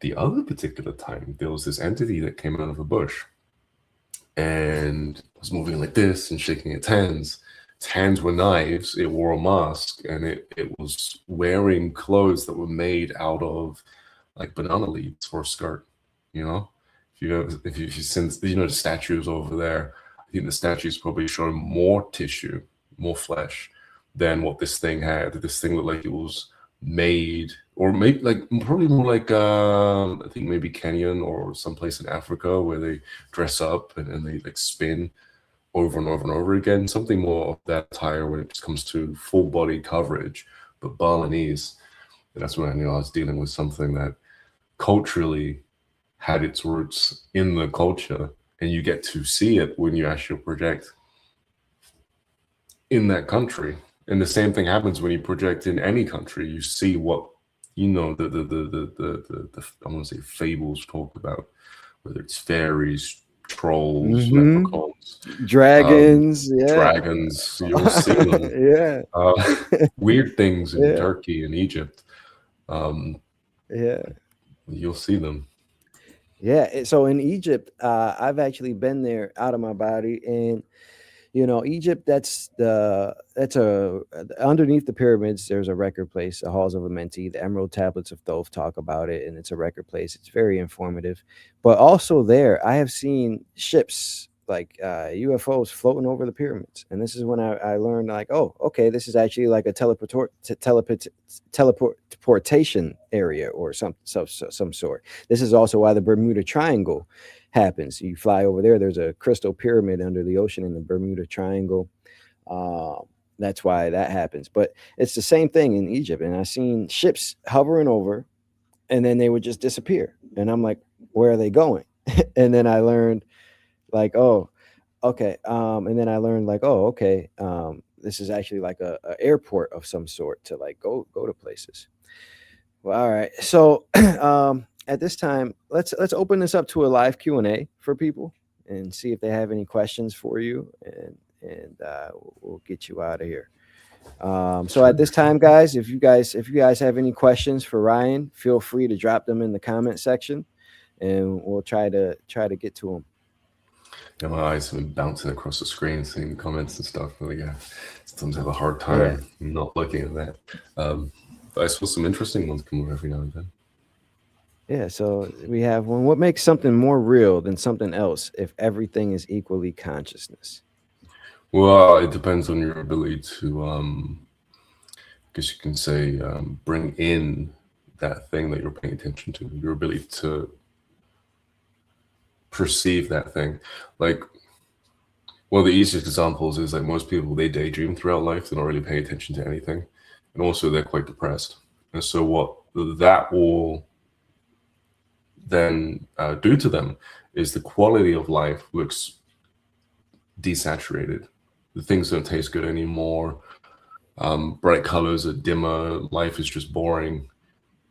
The other particular time, there was this entity that came out of a bush and was moving like this and shaking its hands. Its hands were knives. It wore a mask, and it was wearing clothes that were made out of like banana leaves for a skirt. You know, if you since you know the statues over there, I think the statues probably show more tissue, more flesh than what this thing had. This thing looked like it was made, or maybe like probably more like I think maybe Kenyan or someplace in Africa where they dress up and they like spin over and over and over again. Something more of that attire when it comes to full body coverage, but Balinese. And that's when I knew I was dealing with something that culturally had its roots in the culture, and you get to see it when you actually project in that country. And the same thing happens when you project in any country. You see what you know the I want to say fables talk about, whether it's fairies, trolls, Hmm. leprechauns, um, Dragons, yeah. dragons. You'll see them. Yeah, Uh, Weird things in yeah, Turkey and Egypt. Um, yeah. you'll see them. Yeah, so in Egypt, I've actually been there out of my body, and Egypt. That's a underneath the pyramids. There's a record place, the Halls of Amenti. The Emerald Tablets of Thoth talk about it, and it's a record place. It's very informative. But also there, I have seen ships like UFOs floating over the pyramids, and this is when I learned like, oh, okay, this is actually like a teleportation area or some sort. This is also why the Bermuda Triangle happens. You fly over there. There's a crystal pyramid under the ocean in the Bermuda Triangle. Uh, that's why that happens. But it's the same thing in Egypt. And I've seen ships hovering over, and then they would just disappear. And I'm like, where are they going? And then I learned, like, oh, okay. And then I learned, like, oh, okay. This is actually like a airport of some sort to like go to places. Well, all right. So at this time, let's open this up to a live Q&A for people and see if they have any questions for you, and we'll get you out of here. So at Sure. this time, guys, if you guys have any questions for Ryan, feel free to drop them in the comment section, and we'll try to get to them. Yeah, my eyes have been bouncing across the screen, seeing comments and stuff. But yeah, sometimes I have a hard Yeah, time not looking at that. But I saw some interesting ones come up every now and then. yeah. So we have one. What makes something more real than something else if everything is equally consciousness? Well, it depends on your ability to, I guess you can say, bring in that thing that you're paying attention to, your ability to perceive that thing. Like, one of the easiest examples is like most people, they daydream throughout life. They're not really paying attention to anything. And also, they're quite depressed. And so, what that will then do to them is the quality of life looks desaturated. The things don't taste good anymore. Bright colors are dimmer. Life is just boring.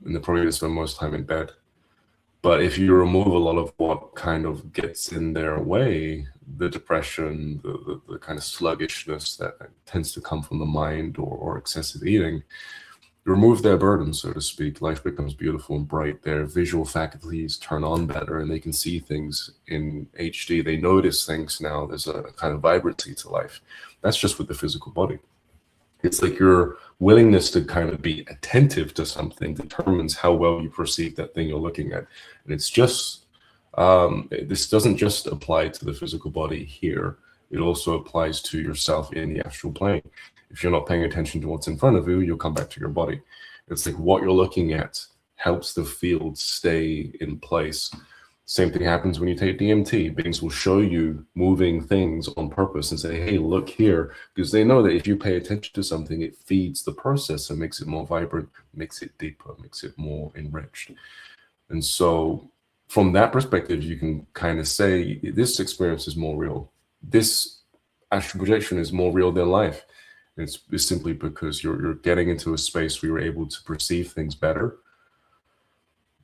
And they're probably going to spend most time in bed. But if you remove a lot of what kind of gets in their way, the depression, the kind of sluggishness that tends to come from the mind or excessive eating, you remove their burden, so to speak. Life becomes beautiful and bright. Their visual faculties turn on better and they can see things in HD. They notice things now. There's a kind of vibrancy to life. That's just with the physical body. It's like your willingness to kind of be attentive to something determines how well you perceive that thing you're looking at. And it's just This doesn't just apply to the physical body here, it also applies to yourself in the astral plane. If you're not paying attention to what's in front of you, you'll come back to your body. It's like what you're looking at helps the field stay in place. Same thing happens when you take DMT. Beings will show you moving things on purpose and say, hey, look here, because they know that if you pay attention to something, it feeds the process and makes it more vibrant, makes it deeper, makes it more enriched. And so, from that perspective, you can kind of say this experience is more real. This astral projection is more real than life. It's simply because you're getting into a space where you're able to perceive things better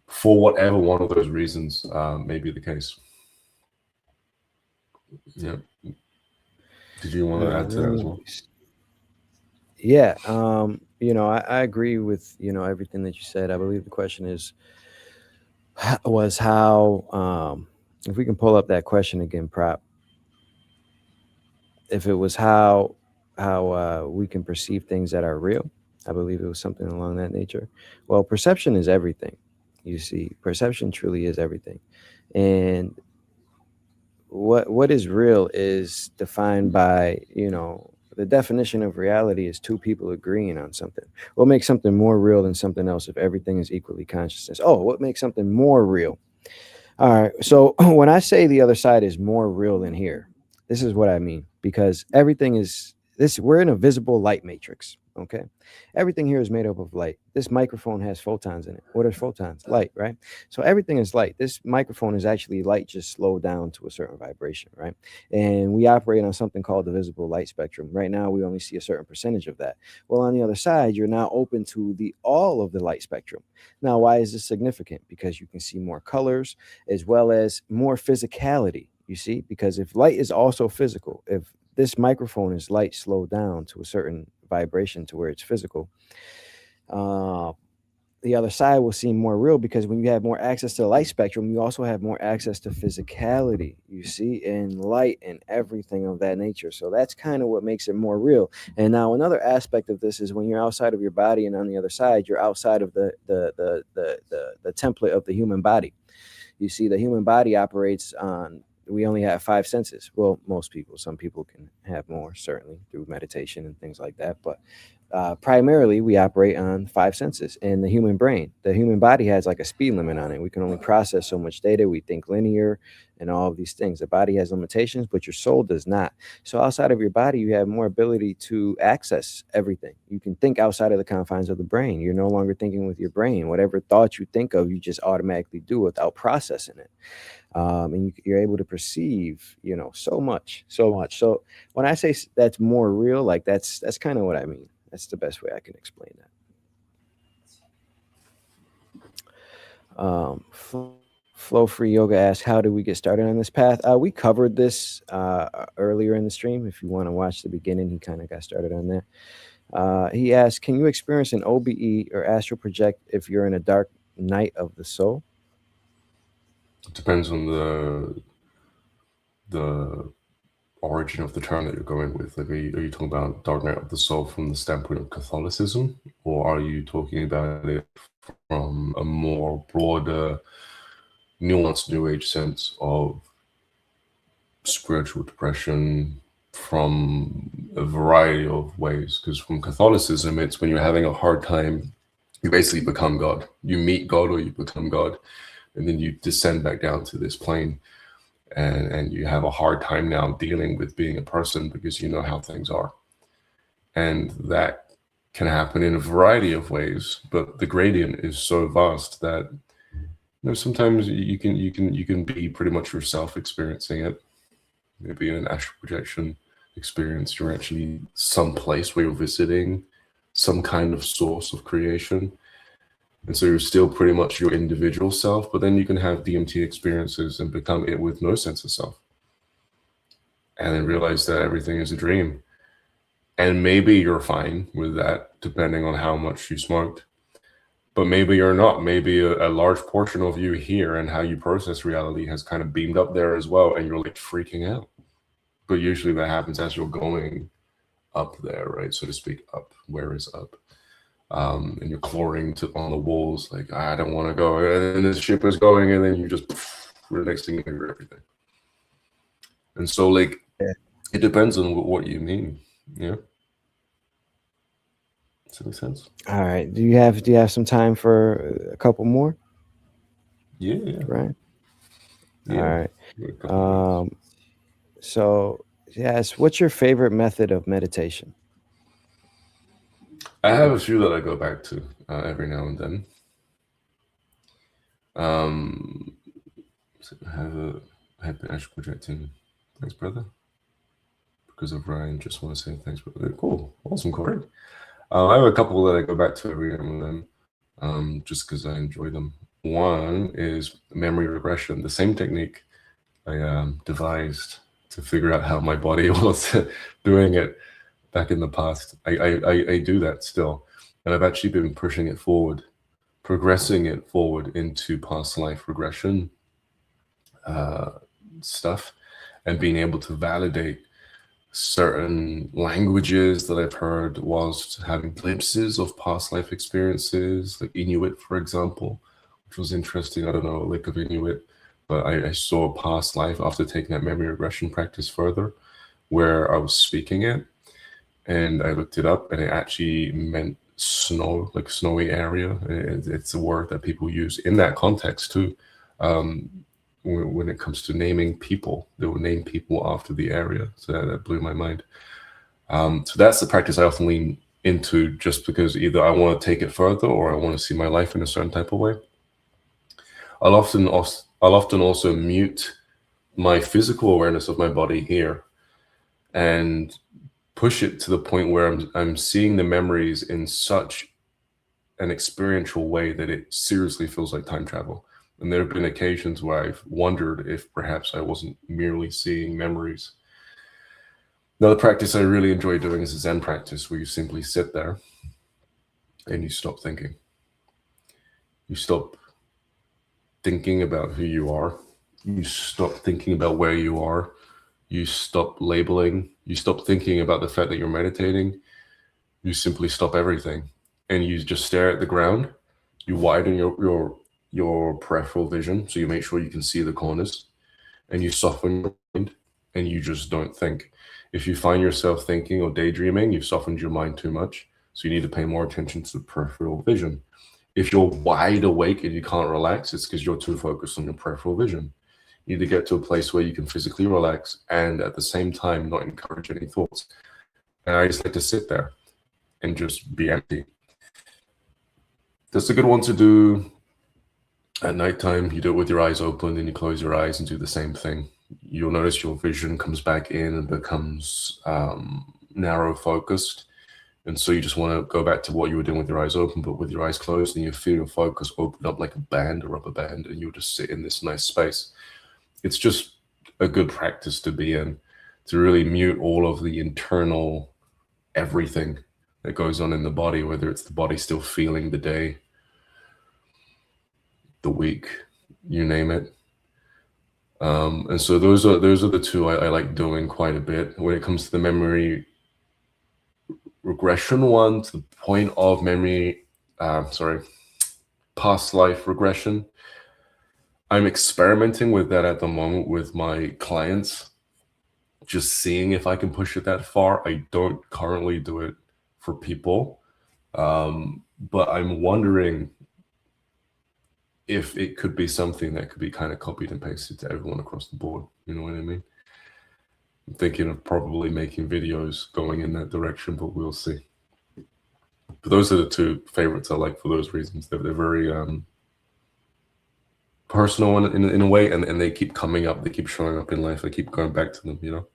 for whatever one of those reasons may be the case. Yeah. Did you want to add to that as well? Nice. Yeah, I agree with everything that you said. I believe the question is was how if we can pull up that question again, prop. If it was how we can perceive things that are real, I believe it was something along that nature. Well, perception is everything. You see, perception truly is everything, and what is real is defined by the definition of reality is two people agreeing on something. What makes something more real than something else if everything is equally consciousness? Oh, what makes something more real? All right. So when I say the other side is more real than here, this is what I mean because everything is this. We're in a visible light matrix. Okay. Everything here is made up of light. This microphone has photons in it. What are photons? Light, right? So everything is light. This microphone is actually light just slowed down to a certain vibration, right? And we operate on something called the visible light spectrum. Right now, we only see a certain percentage of that. Well, on the other side, you're now open to the all of the light spectrum. Now, why is this significant? Because you can see more colors as well as more physicality. You see, because if light is also physical, if this microphone is light slowed down to a certain vibration to where it's physical, uh, the other side will seem more real because when you have more access to the light spectrum, you also have more access to physicality, you see, and light and everything of that nature. So that's kind of what makes it more real. And now another aspect of this is when you're outside of your body and on the other side, you're outside of the template of the human body. You see, the human body operates on, we only have five senses. Well, most people, some people can have more, certainly through meditation and things like that. But primarily, we operate on five senses. And the human brain, the human body has like a speed limit on it. We can only process so much data. We think linear and all of these things. The body has limitations, but your soul does not. So outside of your body, you have more ability to access everything. You can think outside of the confines of the brain. You're no longer thinking with your brain. Whatever thoughts you think of, you just automatically do without processing it. And you're able to perceive, so much, so much. So when I say that's more real, like that's kind of what I mean. That's the best way I can explain that. Flow Free Yoga asks, how do we get started on this path? We covered this earlier in the stream. If you want to watch the beginning, he kind of got started on that. He asked, can you experience an OBE or astral project if you're in a dark night of the soul? It depends on the origin of the term that you're going with. Like, are you talking about dark night of the soul from the standpoint of Catholicism, or are you talking about it from a more broader, nuanced New Age sense of spiritual depression from a variety of ways? Because from Catholicism, it's when you're having a hard time, you basically become God. You meet God or you become God, and then you descend back down to this plane. And you have a hard time now dealing with being a person because you know how things are. And that can happen in a variety of ways, but the gradient is so vast that sometimes you can be pretty much yourself experiencing it. Maybe in an astral projection experience, you're actually someplace where you're visiting some kind of source of creation. And so you're still pretty much your individual self, but then you can have DMT experiences and become it with no sense of self. And then realize that everything is a dream. And maybe you're fine with that, depending on how much you smoked. But maybe you're not. Maybe a large portion of you here and how you process reality has kind of beamed up there as well, and you're like freaking out. But usually that happens as you're going up there, right? So to speak, up. Where is up? And you're clawing on the walls, like, I don't want to go, and the ship is going, and then you just For the next thing, you know, you're everything. And so, like, it depends on what you mean. Yeah. Does that make sense? All right. Do you have some time for a couple more, Yeah, yeah, right? All yeah. right. A couple of minutes. Um, so yes, what's your favorite method of meditation? I have a few that I go back to every now and then. Um, so I have been actually projecting. Thanks, brother. Because of Ryan, just want to say thanks, brother. Cool, awesome, Corey. I have a couple that I go back to every now and then, just because I enjoy them. One is memory regression, the same technique I devised to figure out how my body was doing it back in the past. I do that still, and I've actually been pushing it forward, progressing it forward into past life regression uh, stuff, and being able to validate certain languages that I've heard whilst having glimpses of past life experiences, like Inuit, for example, which was interesting. I don't know a lick of Inuit, but I saw a past life after taking that memory regression practice further, where I was speaking it, and I looked it up, and it actually meant snow, like snowy area. It's a word that people use in that context too. Um, when it comes to naming people, they will name people after the area. So that blew my mind. So that's the practice I often lean into, just because either I want to take it further or I want to see my life in a certain type of way. I'll often also mute my physical awareness of my body here and push it to the point where I'm seeing the memories in such an experiential way that it seriously feels like time travel. And there have been occasions where I've wondered if perhaps I wasn't merely seeing memories. Another practice I really enjoy doing is a Zen practice, where you simply sit there and you stop thinking. You stop thinking about who you are. You stop thinking about where you are. You stop labeling. You stop thinking about the fact that you're meditating. You simply stop everything and you just stare at the ground. You widen your peripheral vision, so you make sure you can see the corners, and you soften your mind, and you just don't think. If you find yourself thinking or daydreaming, you've softened your mind too much, so you need to pay more attention to the peripheral vision. If you're wide awake and you can't relax, it's because you're too focused on your peripheral vision. You need to get to a place where you can physically relax and at the same time not encourage any thoughts. And I just like to sit there and just be empty. That's a good one to do at nighttime. You do it with your eyes open, and you close your eyes and do the same thing. You'll notice your vision comes back in and becomes narrow focused. And so you just want to go back to what you were doing with your eyes open, but with your eyes closed, and you feel your focus open up like a band, a rubber band, and you'll just sit in this nice space. It's just a good practice to be in, to really mute all of the internal everything that goes on in the body, whether it's the body still feeling the day, the week, you name it. And so those are the two I like doing quite a bit. When it comes to the memory regression one, to the point of past life regression, I'm experimenting with that at the moment with my clients, just seeing if I can push it that far. I don't currently do it for people, but I'm wondering if it could be something that could be kind of copied and pasted to everyone across the board. You know what I mean? I'm thinking of probably making videos going in that direction, but we'll see. But those are the two favorites I like for those reasons. They're very personal in a way, and they keep coming up. They keep showing up in life. I keep going back to them, you know?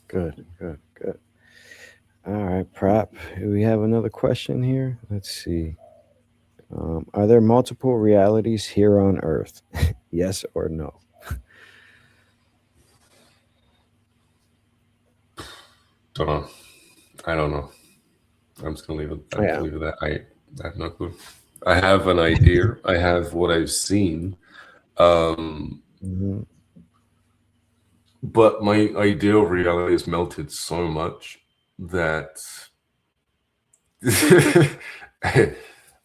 Good, good, good. All right, Prop. We have another question here. Let's see. Are there multiple realities here on Earth? Yes or no? Don't know. I don't know. I'm just gonna leave it. I'm Yeah. gonna leave it that. I have no clue. I have an idea. I have what I've seen. Um, Hmm. but my idea of reality has melted so much that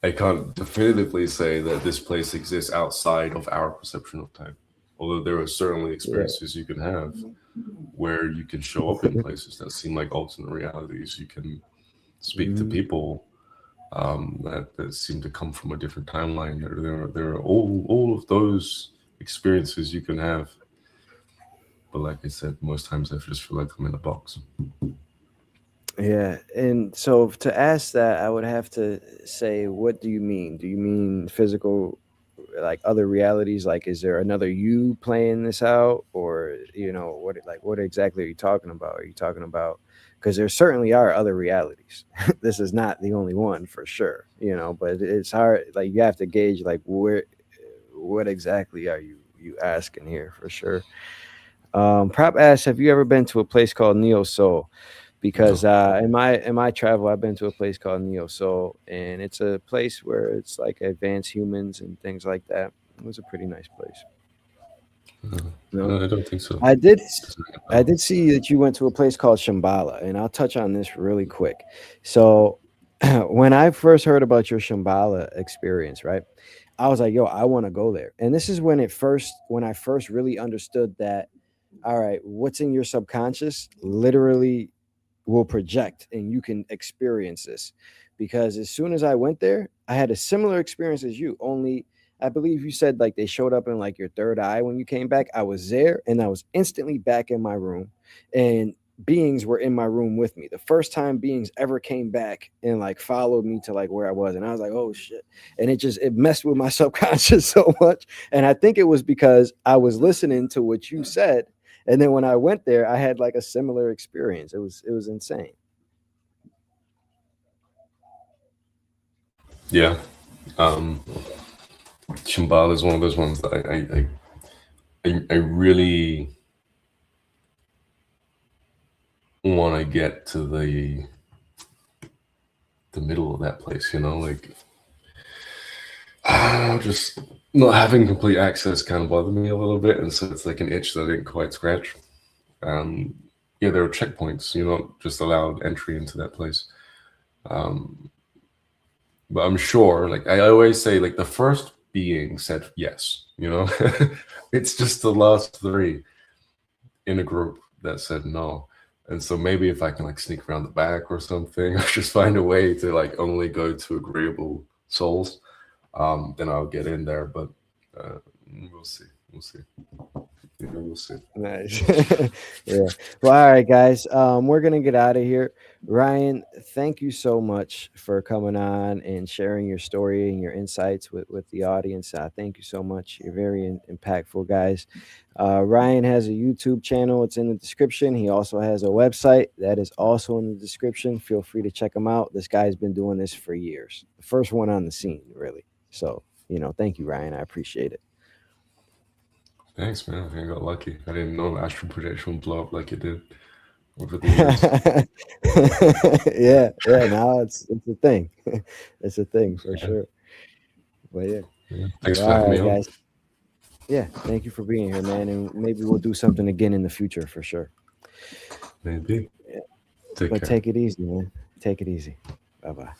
I can't definitively say that this place exists outside of our perception of time. Although there are certainly Yeah. experiences you can have where you can show up in places that seem like alternate realities. You can speak to Mhm. people that seem to come from a different timeline. There are all of those experiences you can have. But like I said, most times I just feel like I'm in a box. Yeah, and so to ask that, I would have to say, what do you mean? Do you mean physical, like other realities? Like, is there another you playing this out, or what exactly are you talking about? Are you talking about? Because there certainly are other realities. This is not the only one for sure, but it's hard. Like you have to gauge, like what exactly are you asking here for sure. Prop asks, have you ever been to a place called Neo Soul? Because No. in my travel, I've been to a place called Neo Soul, and it's a place where it's like advanced humans and things like that. It was a pretty nice place. No, I don't think so. I did. Doesn't ring a I bell. did see that you went to a place called Shambhala, and I'll touch on this really quick. So, when I first heard about your Shambhala experience, right, I was like, "Yo, I want to go there." And this is when I first really understood that. All right, what's in your subconscious literally will project and you can experience this, because as soon as I went there, I had a similar experience as you, only I believe you said like they showed up in like your third eye when you came back. I was there and I was instantly back in my room, and beings were in my room with me. The first time beings ever came back and like followed me to like where I was, and I was like, oh shit. And it messed with my subconscious so much, and I think it was because I was listening to what you said, and then when I went there, I had like a similar experience. It was insane. Yeah. Um, Shambhala is one of those ones that I really want to get to the middle of that place, like just not having complete access kind of bothered me a little bit, and so it's like an itch that I didn't quite scratch. Um, yeah, there are checkpoints. You're not just allowed entry into that place. Um, but I'm sure, like I always say, like the first being said yes. It's just the last three in a group that said no. And so maybe if I can like sneak around the back or something, or just find a way to like only go to agreeable souls, then I'll get in there. But uh, we'll see. We'll see. We'll see. Nice. Yeah. Well, all right, guys. We're gonna get out of here. Ryan, thank you so much for coming on and sharing your story and your insights with the audience. Thank you so much. You're very impactful, guys. Ryan has a YouTube channel. It's in the description. He also has a website that is also in the description. Feel free to check him out. This guy's been doing this for years. The first one on the scene, really. So, thank you, Ryan. I appreciate it. Thanks, man. I got lucky. I didn't know astral projection would blow up like it did over the years. Yeah, yeah. Now it's a thing. It's a thing for Yeah, sure. But yeah. yeah. Thanks Well, for all having me right, on. guys. Yeah, thank you for being here, man. And maybe we'll do something again in the future for sure. Maybe. Yeah. Take But care. take it easy, man. Take it easy. Bye bye.